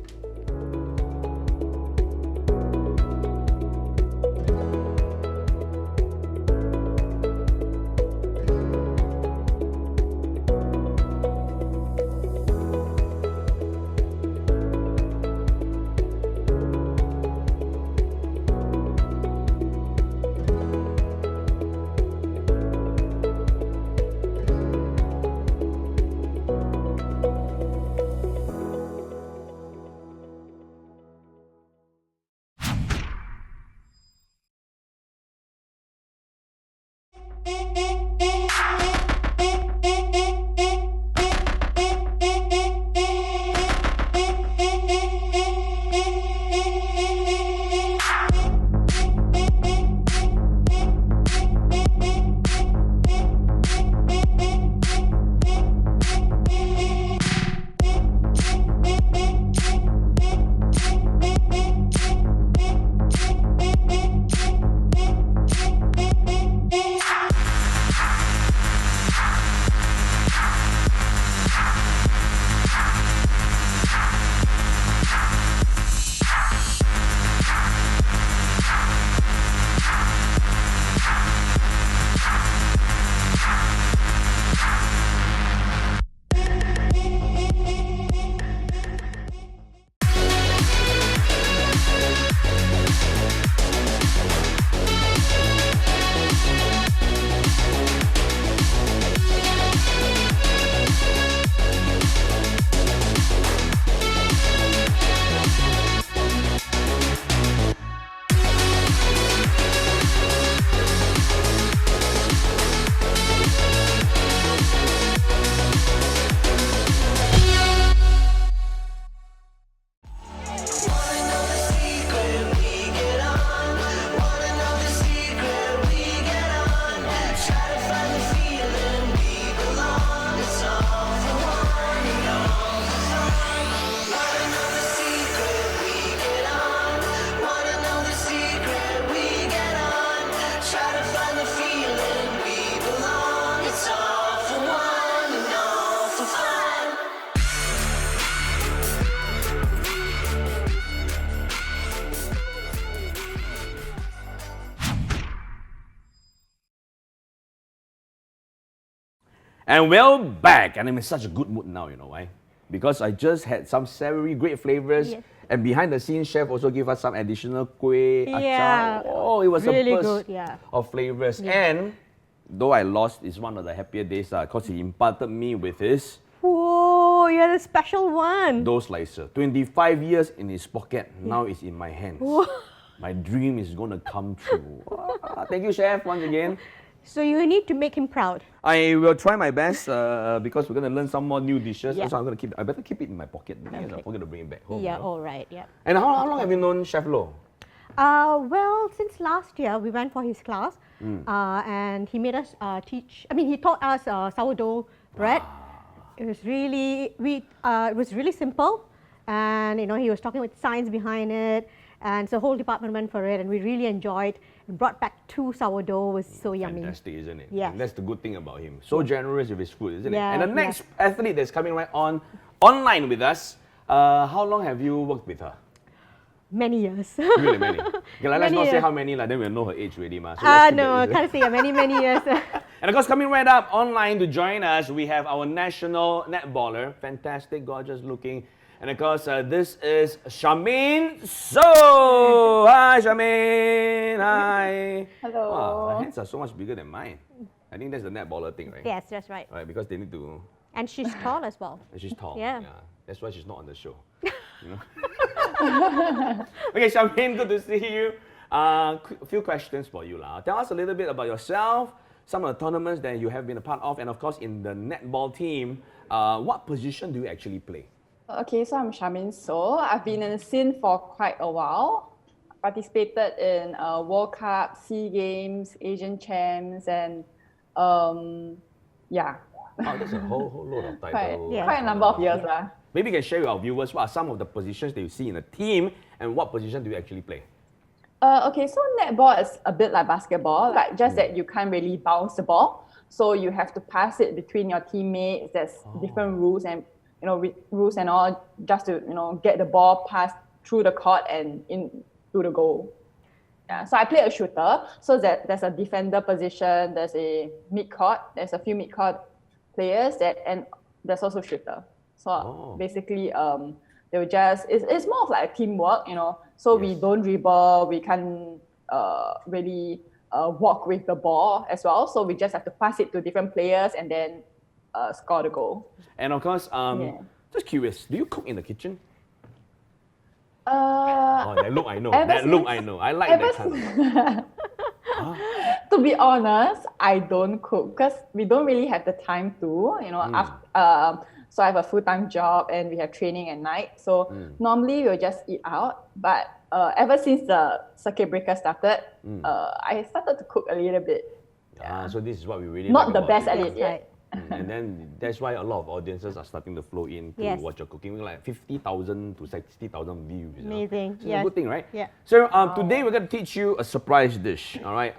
And we're back, and I'm in such a good mood now, you know why? Because I just had some savory, great flavors, Yes. and behind the scenes, chef also gave us some additional kueh, Yeah. achar. Oh, it was Really a burst good, yeah. of flavors. And though I lost, it's one of the happier days because he imparted me with his Whoa, you're the special one. dough slicer. 25 years in his pocket, now it's in my hands. My dream is going to come true. Thank you, chef, once again. So you need to make him proud. I will try my best because we're going to learn some more new dishes. Yeah. So I'm going to keep. I better keep it in my pocket. I forget to bring it back home. Yeah, you know? all right, yeah. And how long have you known Chef Lo? Well, since last year, we went for his class and he made us he taught us sourdough bread. It was really, it was really simple, and he was talking with science behind it, and so the whole department went for it, and we really enjoyed. And brought back 2 sourdough. It was so yummy. Fantastic, isn't it? Yes. And that's the good thing about him. So generous with his food, isn't Yeah, it? And the next athlete that's coming right online with us, how long have you worked with her? Many years. Really many. Okay, let's Many not say years. how many, then we'll know her age already. So let's keep No, it, can't say many years. And of course, coming right up online to join us, we have our national netballer, fantastic, gorgeous looking. And of course, this is Charmaine So. Hi, Charmaine. Hi. Hello. Wow, her hands are so much bigger than mine. I think that's the netballer thing, right? Yes, that's right. Right, because they need to. And she's tall as well. And she's tall. Yeah. That's why she's not on the show. You know? Okay, Charmaine, good to see you. A few questions for you, lah. Tell us a little bit about yourself, some of the tournaments that you have been a part of, and of course, in the netball team, what position do you actually play? Okay, so I'm Charmaine So. I've been in the scene for quite a while. Participated in World Cup, SEA Games, Asian Champs, and yeah. Oh, that's a whole load of titles. Quite a number of years. Maybe you can share with our viewers what are some of the positions that you see in a team, and what position do you actually play? Okay, so netball is a bit like basketball, like just that you can't really bounce the ball. So you have to pass it between your teammates. There's different rules and rules and all just to get the ball passed through the court and into the goal. Yeah, so I play a shooter. So there's a defender position. There's a mid court. There's a few mid court players and there's also shooter. So basically, they will just it's more of like a teamwork, So we don't dribble. We can't really walk with the ball as well. So we just have to pass it to different players and then score the goal. And of course, just curious, do you cook in the kitchen? That look I know. I like that kind of. To be honest, I don't cook because we don't really have the time to, so I have a full-time job and we have training at night. So normally we'll just eat out. But ever since the circuit breaker started, I started to cook a little bit. So this is what we really Not like the about best it. at it yet. And then that's why a lot of audiences are starting to flow in to watch your cooking. Like 50,000 to 60,000 views. Amazing. So it's a good thing, right? Yeah. So today we're going to teach you a surprise dish. All right.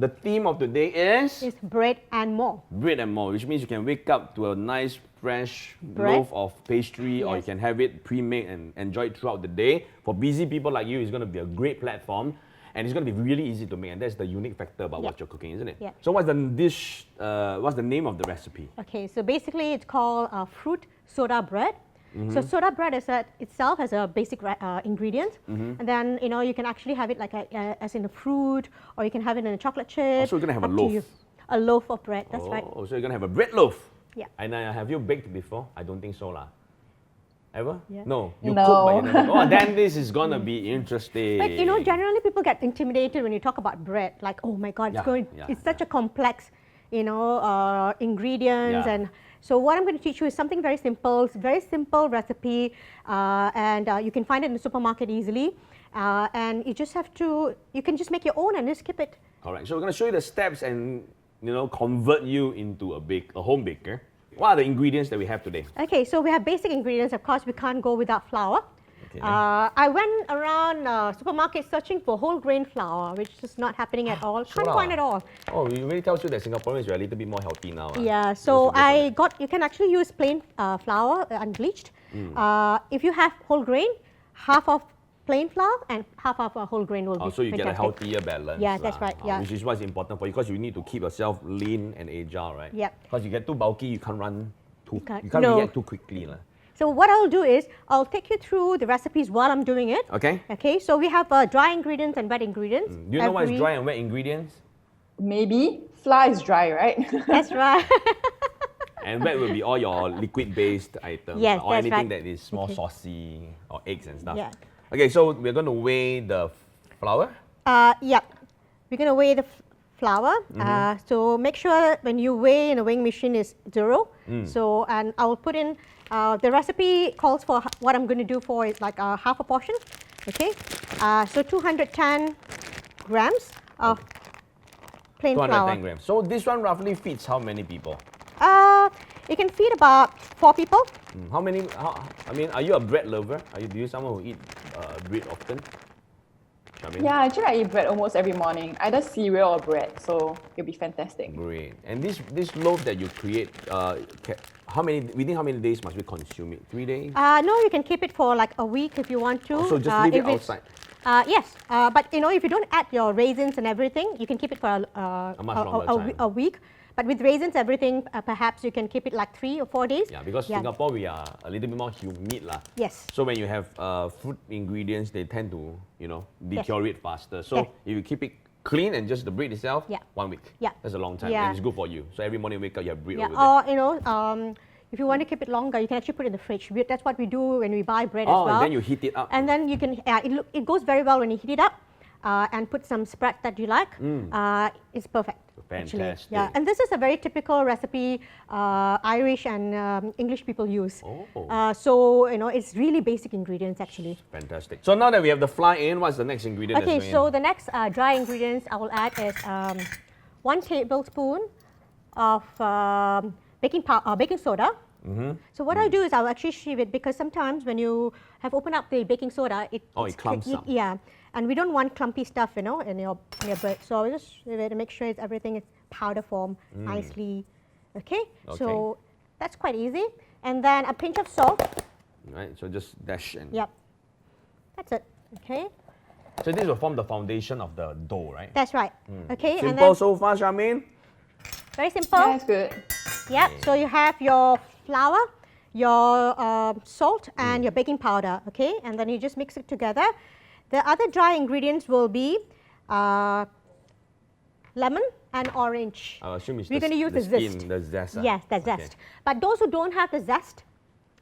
The theme of today is It's bread and more. bread and more, which means you can wake up to a nice fresh Bread. loaf of pastry, or you Yes. can have it pre-made and enjoy it throughout the day. For busy people like you, it's going to be a great platform. And it's going to be really easy to make, and that's the unique factor about what you're cooking, isn't it? Yeah. So what's the dish, what's the name of the recipe? Okay, so basically it's called fruit soda bread. So soda bread itself has a basic ingredient, and then you can actually have it like as in a fruit, or you can have it in a chocolate chip. So you're gonna have a up to loaf. you. A loaf of bread. That's right. Oh, so you're going to have a bread loaf? Yeah. And have you baked before? I don't think so, lah. Ever? Yeah. No. You No. cook, but you never. Oh, then this is going to be interesting. Like generally people get intimidated when you talk about bread. Like, oh my God, it's such a complex, ingredients, Yeah. and so what I'm going to teach you is something very simple. It's a very simple recipe, and you can find it in the supermarket easily. And you can just make your own and just skip it. All right. So we're going to show you the steps and convert you into a home baker. What are the ingredients that we have today? Okay, so we have basic ingredients. Of course, we can't go without flour. Okay. I went around supermarkets searching for whole grain flour, which is not happening at all. Can't find it all. Oh, it really tells you that Singaporeans are a little bit more healthy now. Yeah, so you can actually use plain flour, unbleached. If you have whole grain, half of plain flour and half of whole grain will be So you get a fantastic. healthier balance. Yeah, that's right, yeah. Which is what's important for you because you need to keep yourself lean and agile, right? Yep. Because you get too bulky, you can't run too. can't- You can't no. react too quickly, lah. So what I'll do is, I'll take you through the recipes while I'm doing it. Okay. Okay, so we have dry ingredients and wet ingredients. Do you know what is dry and wet ingredients? Maybe flour is dry, right? That's right. And wet will be all your liquid-based items, Yes, or that's anything right. that is more saucy, or eggs and stuff. Yeah. Okay, so we're going to weigh the flour. Yeah, we're going to weigh the flour. So make sure when you weigh in a weighing machine is 0. So, and I'll put in, the recipe calls for what I'm going to do for is like half a portion. Okay, so 210 grams of plain 210 flour. grams. So this one roughly feeds how many people? It can feed about 4 people. How many? I mean, are you a bread lover? Do you someone who eat bread often? Charmaine? Yeah, actually I eat bread almost every morning, either cereal or bread, so it'll be fantastic. Great. And this loaf that you create, within how many days must we consume it? 3 days? No, you can keep it for like a week if you want to. So just leave it if it's- outside. Yes, but you know, if you don't add your raisins and everything, you can keep it for A much longer time. a week. But with raisins, everything, perhaps you can keep it like 3 or 4 days. Yeah, because Singapore, we are a little bit more humid lah. Yes. So when you have fruit ingredients, they tend to, deteriorate faster. So Yes. if you keep it clean and just the bread itself, Yeah. 1 week. Yeah. That's a long time, Yeah. and it's good for you. So every morning you wake up, you have bread Yeah, over there. or you know, if you want to keep it longer, you can actually put it in the fridge. That's what we do when we buy bread as well. And then you heat it up. And then you can, it goes very well when you heat it up and put some spread that you like. It's perfect. Actually. Fantastic. Yeah, and this is a very typical recipe Irish and English people use. So you know, it's really basic ingredients actually. Fantastic. So now that we have the flour in, what's the next ingredient? Okay, that's so going in? the next dry ingredients I will add is 1 tablespoon of baking soda. So what I'll do is I'll actually sieve it because sometimes when you have opened up the baking soda, it clumps up. Yeah, and we don't want clumpy stuff, you know, in your bread. So I'll just sieve it to make sure everything is powder form nicely. Okay, so that's quite easy. And then a pinch of salt. Right, so just dash and. Yep, that's it. Okay, So this will form the foundation of the dough, right? that's right. Okay, and Simple then so far, Charmaine? very simple. Yeah, that's good. Yep, so you have your flour, your salt and your baking powder, okay? And then you just mix it together. The other dry ingredients will be lemon and orange. I assume it's We're going to use the skin, zest. the zest. Yes, the zest. But those who don't have the zest,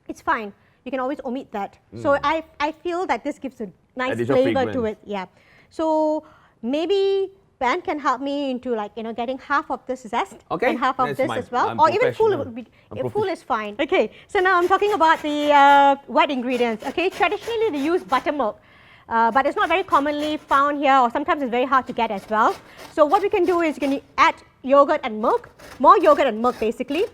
it's fine. You can always omit that. So I feel that this gives a nice Additional flavor to fragrance. it. Yeah. So maybe Ben can help me into like, you know, getting half of this zest Okay, and half of that's this fine. as well. I'm Or even full, professional. full is fine. Okay, so now I'm talking about the wet ingredients. Okay, traditionally they use buttermilk. But it's not very commonly found here, or sometimes it's very hard to get as well. So what we can do is you can add yogurt and milk, more yogurt and milk basically.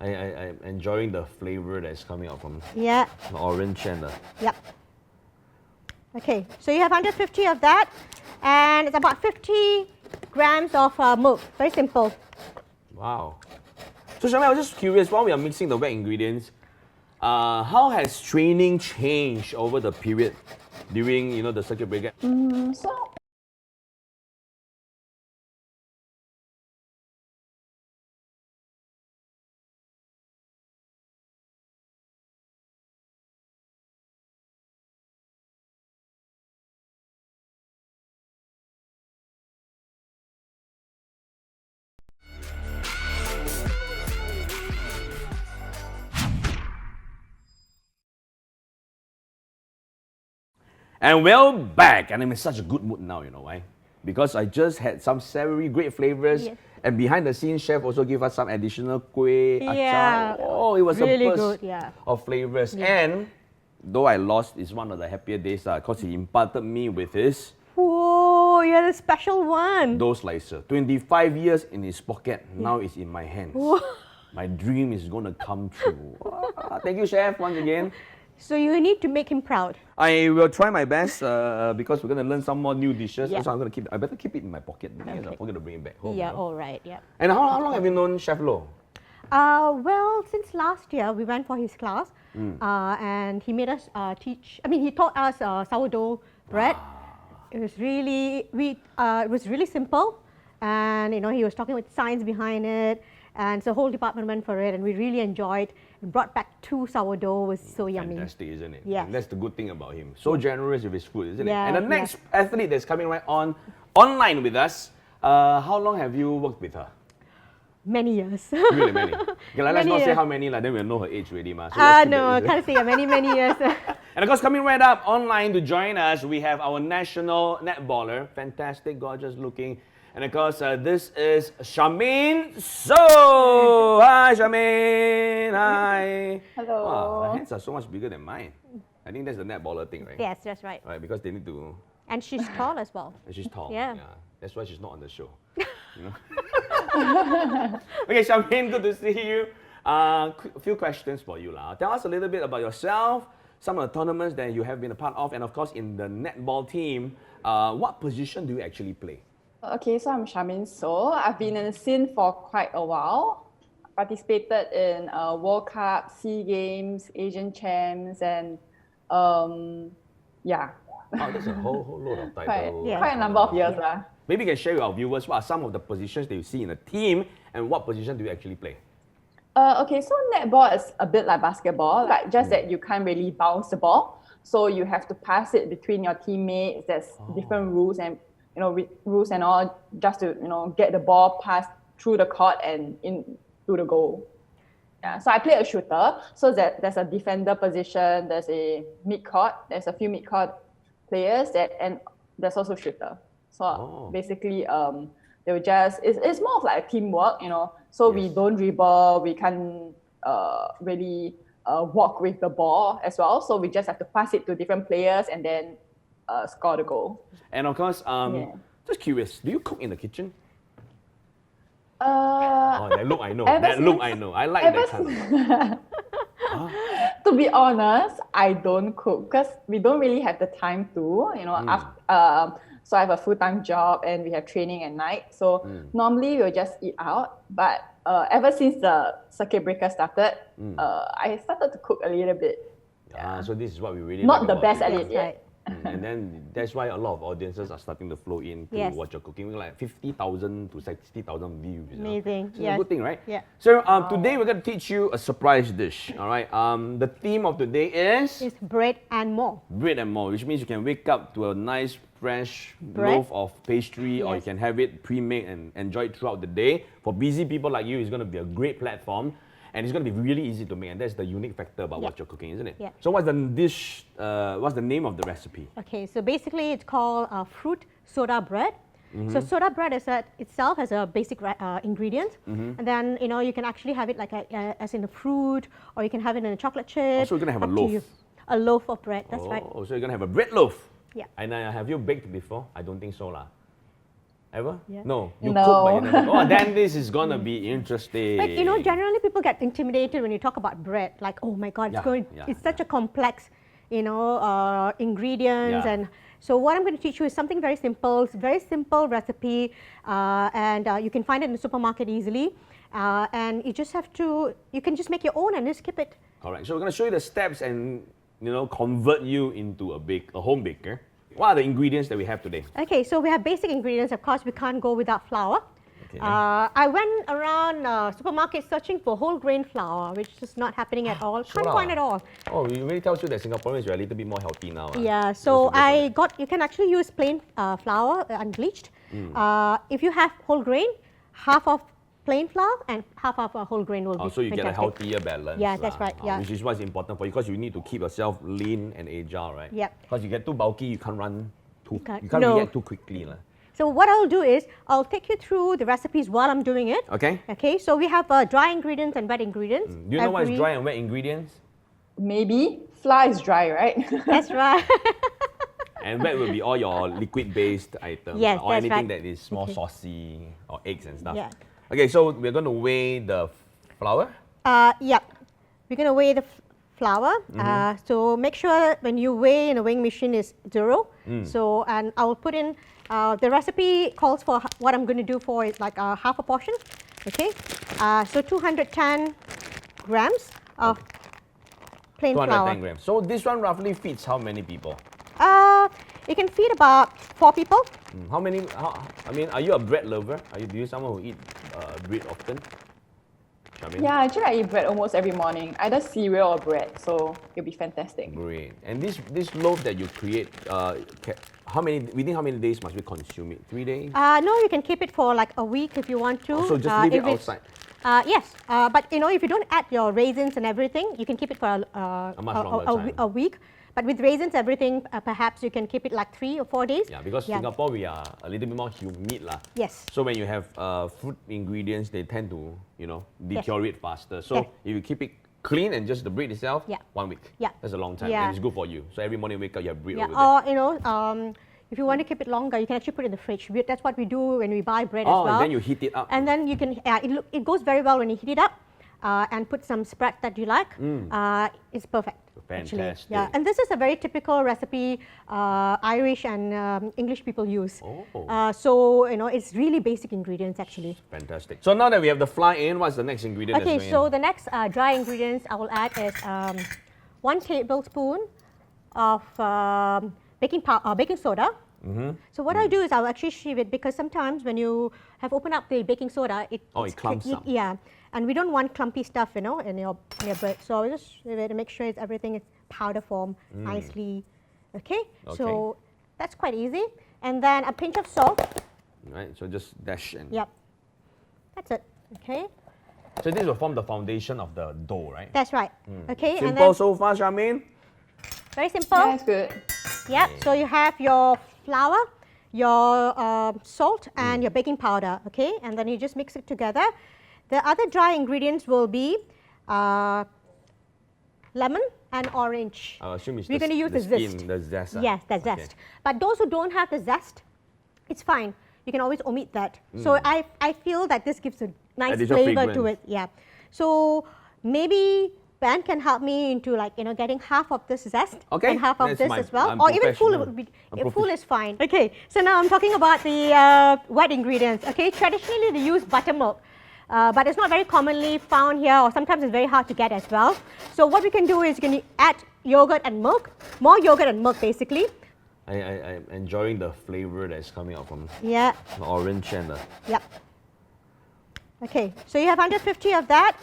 I'm enjoying the flavor that's coming out from Yeah, the orange and the. yep. Okay, so you have 150 of that, and it's about 50 grams of milk. Very simple. Wow. So Charmaine, I was just curious, while we are mixing the wet ingredients, how has training changed over the period during, the circuit breaker? So And we're back, and I'm in such a good mood now, you know why? Because I just had some savory, great flavors, Yes. and behind the scenes, chef also gave us some additional kueh, Yeah. achar. Oh, it was Really a burst good, yeah. of flavors. And though I lost, it's one of the happier days because he imparted me with his Whoa, you're the special one. dough slicer. 25 years in his pocket, now it's in my hands. My dream is going to come true. Thank you, chef, once again. So you need to make him proud. I will try my best because we're going to learn some more new dishes. Yeah. So I better keep it in my pocket. Because I forget to bring it back home. Yeah, you know? all right, yeah. And how long have you known Chef Lo? Well, since last year we went for his class, and he made us teach. I mean, he taught us sourdough bread. It was really simple, and he was talking with science behind it, and so the whole department went for it, and we really enjoyed. And brought back 2 sourdough. It was so yummy. Fantastic, isn't it? Yes. And that's the good thing about him. So generous with his food, isn't it? Yeah, And the next athlete that's coming right online with us, how long have you worked with her? Many years. Really many. Okay, let's Many not say years. how many, then we'll know her age already. So let's keep No, it- can't say many years. And of course, coming right up online to join us, we have our national netballer, fantastic, gorgeous looking. And of course, this is Charmaine So. Hi, Charmaine. Hi. Hello. Wow, her hands are so much bigger than mine. I think that's the netballer thing, right? Yes, that's right. Right, because they need to. And she's tall as well. And she's tall. Yeah. That's why she's not on the show. Okay, Charmaine, good to see you. A few questions for you. Tell us a little bit about yourself, some of the tournaments that you have been a part of, and of course, in the netball team, what position do you actually play? Okay, so I'm Charmaine So. I've been in the scene for quite a while. Participated in World Cup, SEA Games, Asian Champs, and yeah, Oh, that's a whole load of quite, titles. quite a number of years. Maybe you can share with our viewers what are some of the positions that you see in a team, and what position do you actually play? Okay, so netball is a bit like basketball, like just that you can't really bounce the ball. So you have to pass it between your teammates. There's different rules and rules and all just to get the ball passed through the court and into the goal. Yeah, so I play a shooter. So there's a defender position. There's a mid court. There's a few mid court players and there's also shooter. So basically, they will just it's more of like a teamwork, So we don't dribble. We can't really walk with the ball as well. So we just have to pass it to different players and then score the goal. And of course, just curious, do you cook in the kitchen? That look I know. I like that kind of. To be honest, I don't cook because we don't really have the time to, so I have a full-time job and we have training at night. So normally we'll just eat out. But ever since the circuit breaker started, I started to cook a little bit. So this is what we really Not like the about best it. at it yet. And then that's why a lot of audiences are starting to flow in to Yes. watch your cooking, like 50,000 to 60,000 views. Amazing, So it's a yes. good thing, right? Yeah. So today we're going to teach you a surprise dish. All right. The theme of the day is It's bread and more. bread and more, which means you can wake up to a nice fresh Bread. loaf of pastry, or you Yes. can have it pre-made and enjoy it throughout the day. For busy people like you, it's going to be a great platform. And it's going to be really easy to make, and that's the unique factor about what you're cooking, isn't it? Yeah. So what's the dish, what's the name of the recipe? Okay, so basically it's called fruit soda bread. So soda bread itself has a basic ingredient, and then you can actually have it like as in a fruit, or you can have it in a chocolate chip. So you're gonna have a up to loaf. you. A loaf of bread. That's right. Oh, so you're gonna have a bread loaf. Yeah. And have you baked before? I don't think so, lah. Ever? Yeah. No. You No. cook, but you never. Oh, then this is gonna be interesting. But generally people get intimidated when you talk about bread. Like, oh my God, it's such a complex, ingredients. Yeah. And so what I'm going to teach you is something very simple. It's a very simple recipe, and you can find it in the supermarket easily. And you can just make your own and just skip it. Correct. So we're gonna show you the steps and convert you into a home baker. What are the ingredients that we have today? Okay, so we have basic ingredients. Of course, we can't go without flour. Okay. I went around supermarkets searching for whole grain flour, which is not happening at all. Can't Sure. find it all. Oh, it really tells you that Singaporeans are a little bit more healthy now. Yeah, so you can actually use plain flour, unbleached. If you have whole grain, half of plain flour and half of whole grain will be so you get a fantastic. healthier balance. Yeah, that's right, yeah. Which is what's important for you, because you need to keep yourself lean and agile, right? Yep. Because you get too bulky, you can't run too. can't- You can't no. react too quickly, lah. So what I'll do is, I'll take you through the recipes while I'm doing it. Okay. Okay, so we have dry ingredients and wet ingredients. Do you know what is dry and wet ingredients? Maybe flour is dry, right? That's right. And wet will be all your liquid-based items, Yes, or that's anything right. that is more Okay. saucy, or eggs and stuff. Yeah. Okay, so we're going to weigh the flour. Yep. We're going to weigh the flour. So make sure when you weigh in a weighing machine is 0. So, and I'll put in, the recipe calls for what I'm going to do for is like half a portion. Okay, so 210 grams of plain 210 flour. grams. So this one roughly feeds how many people? It can feed about 4 people. How many? I mean, are you a bread lover? Do you someone who eat bread often? Charmaine? Yeah, actually I eat bread almost every morning, either cereal or bread, so it'll be fantastic. Great. And this loaf that you create, within how many days must we consume it? 3 days? No, you can keep it for like a week if you want to. So just leave it if it's- outside. Yes, but if you don't add your raisins and everything, you can keep it for A much longer time. a week. But with raisins, everything, perhaps you can keep it like 3 or 4 days. Yeah, because Singapore we are a little bit more humid lah. Yes. So when you have fruit ingredients, they tend to deteriorate faster. So Yes. if you keep it clean and just the bread itself, 1 week. Yeah. That's a long time, Yeah. and it's good for you. So every morning you wake up, you have bread Yeah, over there. or if you want to keep it longer, you can actually put it in the fridge. That's what we do when we buy bread as Oh, well. and then you heat it up. And then you can, it goes very well when you heat it up and put some spread that you like. It's perfect. Actually. Fantastic. Yeah, and this is a very typical recipe Irish and English people use. Oh. So it's really basic ingredients actually. Fantastic. So now that we have the flour in, what's the next ingredient? Okay, that's so going the next dry ingredients I will add is 1 tablespoon of baking soda. So what I do is I'll actually sieve it, because sometimes when you have opened up the baking soda, it clumps up. Yeah, and we don't want clumpy stuff, in your bread. So I just sieve it to make sure everything is powder form nicely. Okay, so that's quite easy. And then a pinch of salt. in? Right, so just dash and... Yep, that's it. Okay, So this will form the foundation of the dough, right? that's right. Okay, and Simple then so far, Charmaine? very simple. Yeah, that's good. Yep, so you have your flour, your salt, and your baking powder, okay? And then you just mix it together. The other dry ingredients will be lemon and orange. I assume it's We're going to use the skin, zest. the zest. Yes, the Okay. zest. But those who don't have the zest, it's fine. You can always omit that. So I feel that this gives a nice Additional flavor to fragrance. it. Yeah. So maybe Ben can help me into getting half of this zest Okay, and half of that's this fine. as well. I'm Or even full professional. would be, I'm full is fine. Okay. So now I'm talking about the wet ingredients. Okay. Traditionally they use buttermilk. But it's not very commonly found here, or sometimes it's very hard to get as well. So what we can do is you can add yogurt and milk, more yogurt and milk basically. I'm enjoying the flavor that's coming out from Yeah, the orange and the... yep. Okay, so you have 150 of that,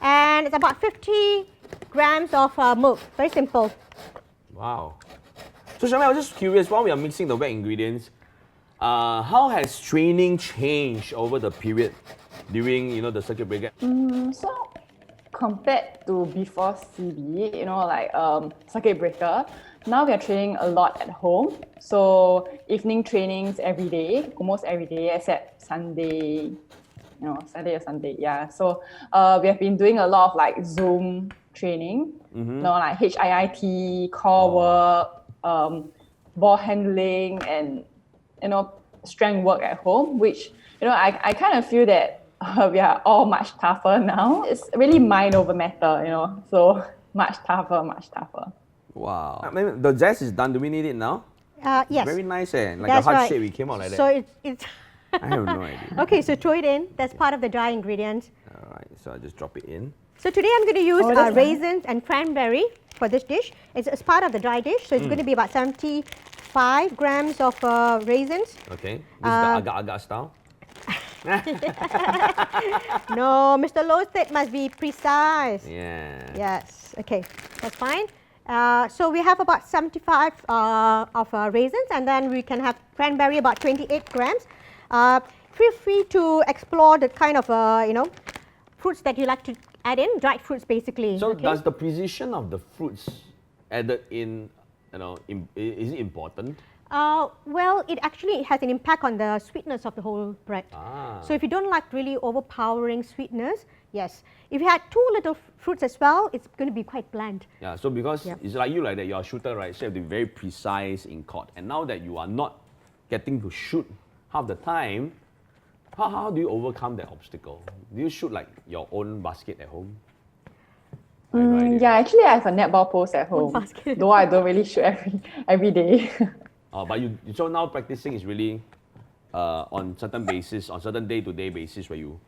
and it's about 50 grams of milk. Very simple. Wow. So Charmaine, I was just curious, while we are mixing the wet ingredients, how has training changed over the period during, the circuit breaker? So compared to before CB, circuit breaker, now we are training a lot at home. So evening trainings every day, almost every day except Sunday, Saturday or Sunday. Yeah. So we have been doing a lot of Zoom training, like HIIT, core work, ball handling, and strength work at home, which I kind of feel that we are all much tougher now. It's really mind over matter, so much tougher. Wow. I mean, the zest is done. Do we need it now? Yes. Very nice, eh? Like That's a heart right. shape, we came out like So that. it's I have no idea. okay. So throw it in. That's part of the dry ingredients. All right, so I just drop it in. So today I'm going to use Oh, that's raisins and cranberry for this dish. It's part of the dry dish, so it's going to be about 75 grams of raisins. Okay, this is the agar-agar style. No, Mr. Lowe said must be precise. Yeah. Yes, okay, that's fine. So we have about 75 of raisins, and then we can have cranberry about 28 grams. Feel free to explore the kind of fruits that you like to add in, dried fruits basically. So okay? does the precision of the fruits added in, is it important? Well, it actually has an impact on the sweetness of the whole bread. So if you don't like really overpowering sweetness, yes. If you had too little fruits as well, it's going to be quite bland. Yeah, so because Yeah. it's like that, you're a shooter, right? So you have to be very precise in court. And now that you are not getting to shoot half the time, how do you overcome that obstacle? Do you shoot your own basket at home? I have no idea. Yeah, actually I have a netball post at home, basket. though I don't really shoot every day. But so now practicing is really on certain basis, on certain day-to-day basis where you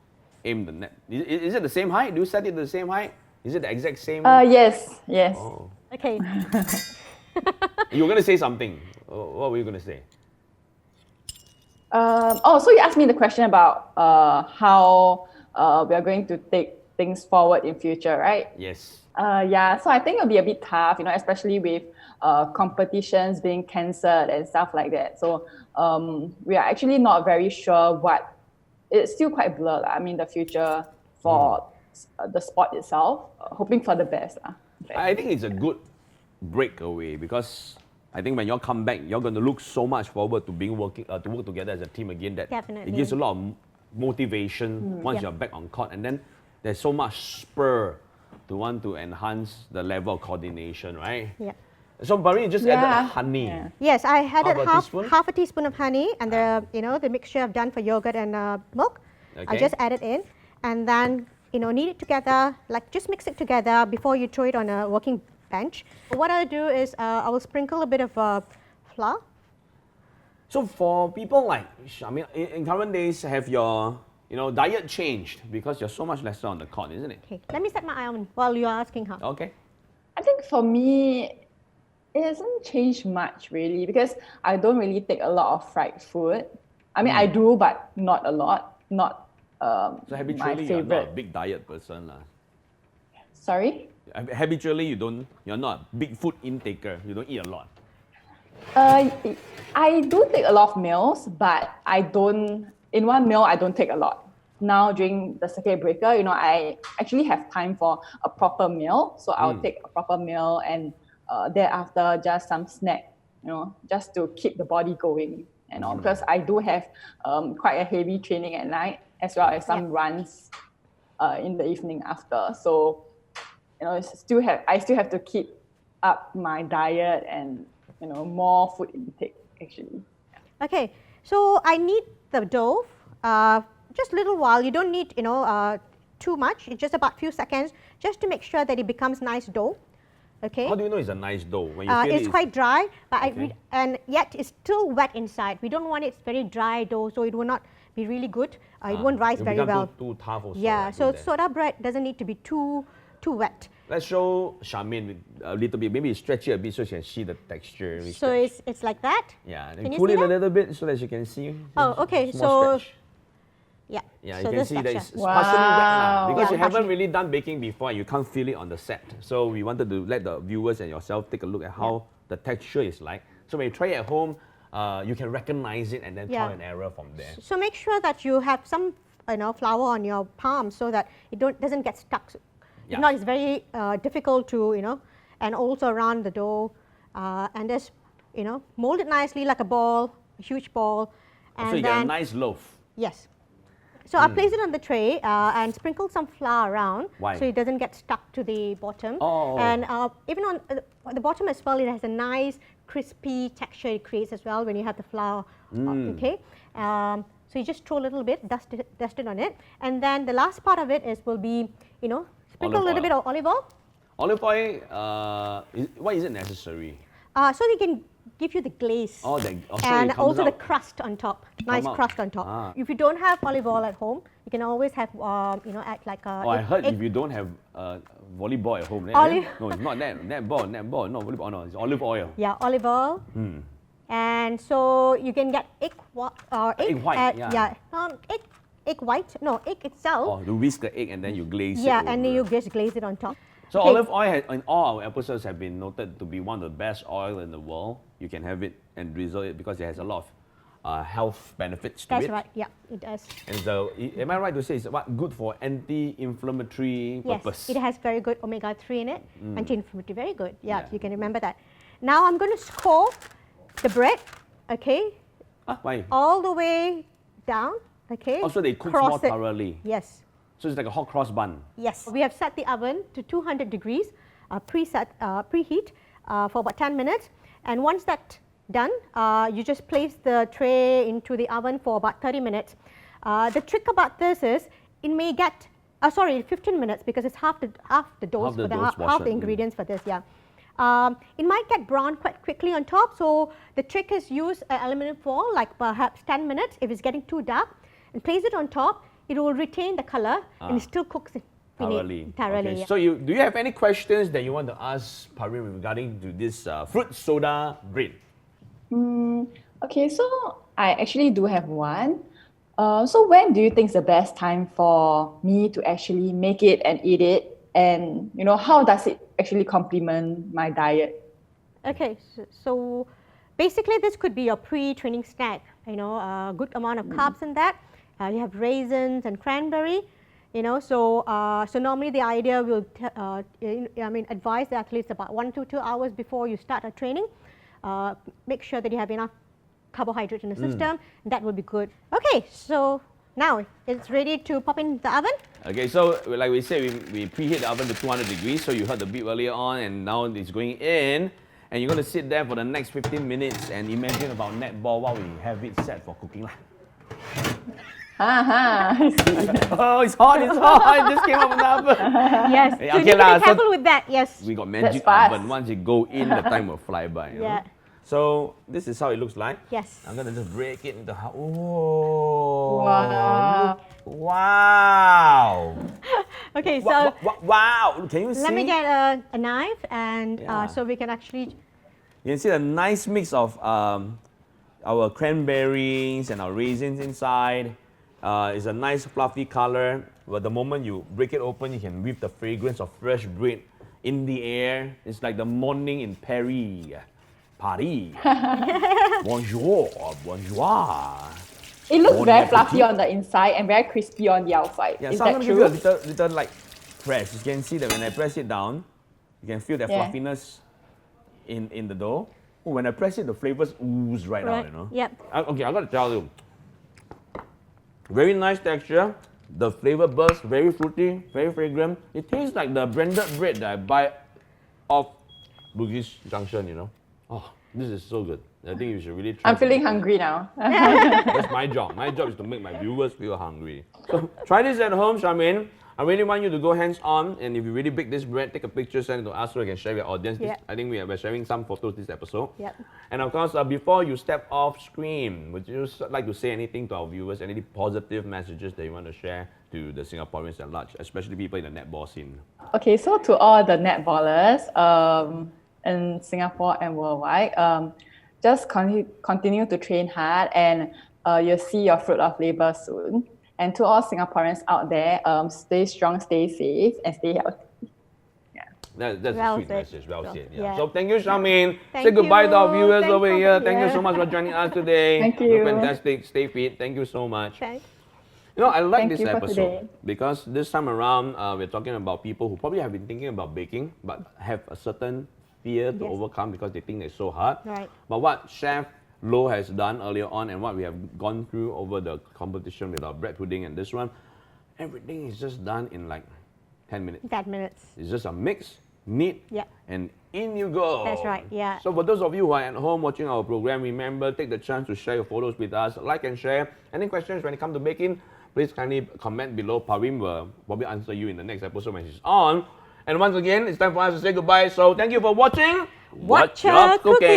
aim the net? Is it the same height? Do you set it the same height? Is it the exact same? Yes. Oh. Okay. You were going to say something. What were you going to say? So you asked me the question about how we are going to take things forward in future, right? Yes. So I think it'll be a bit tough, especially with competitions being cancelled and stuff like that. So we are actually not very sure it's still quite blurred. I mean, the future for the sport itself, hoping for the best. I think it's a good breakaway because I think when you all come back, you're going to look so much forward to work together as a team again that Definitely. it gives a lot of motivation once you're back on court, and then there's so much spur to want to enhance the level of coordination, right? Yeah. So Parim, you just added honey. Yeah. Yes, I added Half a teaspoon? half a teaspoon of honey, and the mixture I've done for yogurt and milk. I Okay. just add it in, and then knead it together. Like just mix it together before you throw it on a working bench. What I'll do is I will sprinkle a bit of flour. So for people like, I mean, in current days, have your diet changed because you're so much lesser on the court, isn't it? Okay, let me set my oven while you are asking her. Okay. I think for me, it hasn't changed much really because I don't really take a lot of fried food. I mean, I do, but not a lot. Not So my habitually, you're not a favorite. big diet person. Sorry? Habitually, you're not a big food intaker. You don't eat a lot. I do take a lot of meals, but in one meal, I don't take a lot. Now during the circuit breaker, I actually have time for a proper meal. So I'll take a proper meal and thereafter just some snack, just to keep the body going. Because I do have quite a heavy training at night as well as some runs in the evening after. So, I still have to keep up my diet and more food intake actually. Okay, so I knead the dough just a little while. You don't need too much. It's just about few seconds just to make sure that it becomes nice dough. Okay. How do you know it's a nice dough? When you feel it's quite dry, but Okay. and yet it's still wet inside. We don't want it very dry dough, so it will not be really good. It won't rise it'll very become well. Too tough also. Yeah, right, so with that. soda bread doesn't need to be too wet. Let's show Charmaine a little bit. Maybe stretch it a bit so she can see the texture. We So stretch. it's like that. Yeah, Can then you pull see it a that? little bit so that she can see. Oh, okay, Small so- stretch. Yeah. Yeah, so you can this see that it's texture. partially wet Wow. because Yeah, you haven't partially. really done baking before and you can't feel it on the set. So we wanted to let the viewers and yourself take a look at how the texture is like. So when you try it at home, you can recognize it and then Yeah. trial and error from there. So make sure that you have some flour on your palm so that it doesn't get stuck. Yeah. If not, it's very difficult to and also around the dough, and just mold it nicely like a ball, a huge ball, and So you get then a nice loaf. yes. So I place it on the tray and sprinkle some flour around Why? so it doesn't get stuck to the bottom. Oh. And even on the bottom as well, it has a nice crispy texture it creates as well when you have the flour. Okay. So you just throw a little bit, dust it on it, and then the last part of it will be sprinkle a little Olive bit of olive oil. Olive oil, why is it necessary? So they can give you the glaze Oh, so and it comes also the out. crust on top, nice out. crust on top. Ah. If you don't have olive oil at home, you can always have add like a Oh, I heard egg- if you don't have volleyball at home, then, Olive- no, it's not that. Netball, no, volleyball, no, it's olive oil. Yeah, olive oil. And so you can get egg white. Egg white, yeah. Egg white. No, egg itself. Oh, you whisk the egg and then you glaze it. yeah, and then over. you just glaze it on top. So Okay. olive oil in all our episodes have been noted to be one of the best oil in the world. You can have it and drizzle it because it has a lot of health benefits to That's it. right. Yeah, it does. And so, am I right to say it's good for anti-inflammatory Yes, purpose? it has very good omega-3 in it. Anti-inflammatory, very good. Yeah, Yeah. you can remember that. Now I'm going to score the bread. Okay, Why? all the way down. Okay. Also, they cook cross more it. thoroughly. Yes. So it's like a hot cross bun. Yes. We have set the oven to 200 degrees, preheat for about 10 minutes. And once that's done, you just place the tray into the oven for about 30 minutes. The trick about this is it may get, 15 minutes because it's half the dose for half the portion, ingredients for this, yeah. It might get brown quite quickly on top, so the trick is use aluminum foil, like perhaps 10 minutes if it's getting too dark, and place it on top. it will retain the color and it still cooks it Thoroughly. thoroughly. Okay. Yeah. So do you have any questions that you want to ask Parim regarding to this fruit soda bread? Okay, so I actually do have one. So when do you think is the best time for me to actually make it and eat it? And how does it actually complement my diet? Okay, so basically this could be your pre-training snack. A good amount of carbs in that. You have raisins and cranberry. So normally the idea will advise the athletes about 1 to 2 hours before you start a training. Make sure that you have enough carbohydrates in the system. That will be good. Okay, so now it's ready to pop in the oven. Okay, so like we said, we preheat the oven to 200 degrees. So you heard the beep earlier on, and now it's going in. And you're going to sit there for the next 15 minutes and imagine about netball while we have it set for cooking. Oh, it's hot, it's hot. It just came out of the oven. Yes, so Okay you need to lah, be so careful with that, yes. We got magic That's fast. oven. Once it go in, the time will fly by. You know? Yeah. So this is how it looks like. Yes. I'm gonna just break it into half. Oh! Wow. Wow! Okay, so Wow! Can you see? let me get a knife and Yeah. so we can actually, You can see a nice mix of our cranberries and our raisins inside. It's a nice fluffy color. But the moment you break it open, you can whiff the fragrance of fresh bread in the air. It's like the morning in Paris. Paris. Bonjour, bonjour. It looks Bon very appetit. fluffy on the inside and very crispy on the outside. Yeah, Is so I'm that gonna give you true? a little like press. You can see that when I press it down, you can feel that Yeah. fluffiness in the dough. Oh, when I press it, the flavors ooze right out, Yep. Okay, I gotta tell you. Very nice texture. The flavor burst, very fruity, very fragrant. It tastes like the branded bread that I buy off Bugis Junction. Oh, this is so good. I think you should really try. I'm feeling hungry now. That's my job. My job is to make my viewers feel hungry. So try this at home, Charmaine. I really want you to go hands-on, and if you really bake this bread, take a picture, send it to us so we can share with our audience. Yeah. I think we're sharing some photos this episode. Yep. And of course, before you step off screen, would you like to say anything to our viewers, any positive messages that you want to share to the Singaporeans at large, especially people in the netball scene? Okay, so to all the netballers in Singapore and worldwide, just continue to train hard and you'll see your fruit of labor soon. And to all Singaporeans out there, stay strong, stay safe, and stay healthy. That's Well a sweet said. message. Well said. Yeah. Yeah. So thank you, Charmaine. Thank Say goodbye to our you. viewers Thanks over for here. being Thank you here. so much for joining us today. Thank You're you. fantastic. Stay fit. Thank you so much. Okay. I like Thank this you for episode today. because this time around we're talking about people who probably have been thinking about baking but have a certain fear to Yes. overcome because they think it's so hard. Right. But what Chef Lo has done earlier on and what we have gone through over the competition with our bread pudding and this one, everything is just done in like 10 minutes. 10 minutes. It's just a mix, neat, Yeah. and in you go. That's right, yeah. So for those of you who are at home watching our program, remember, take the chance to share your photos with us, like and share. Any questions when it comes to baking, please kindly comment below. Parim will probably answer you in the next episode when she's on. And once again, it's time for us to say goodbye. So thank you for watching. Wot'cha Cooking.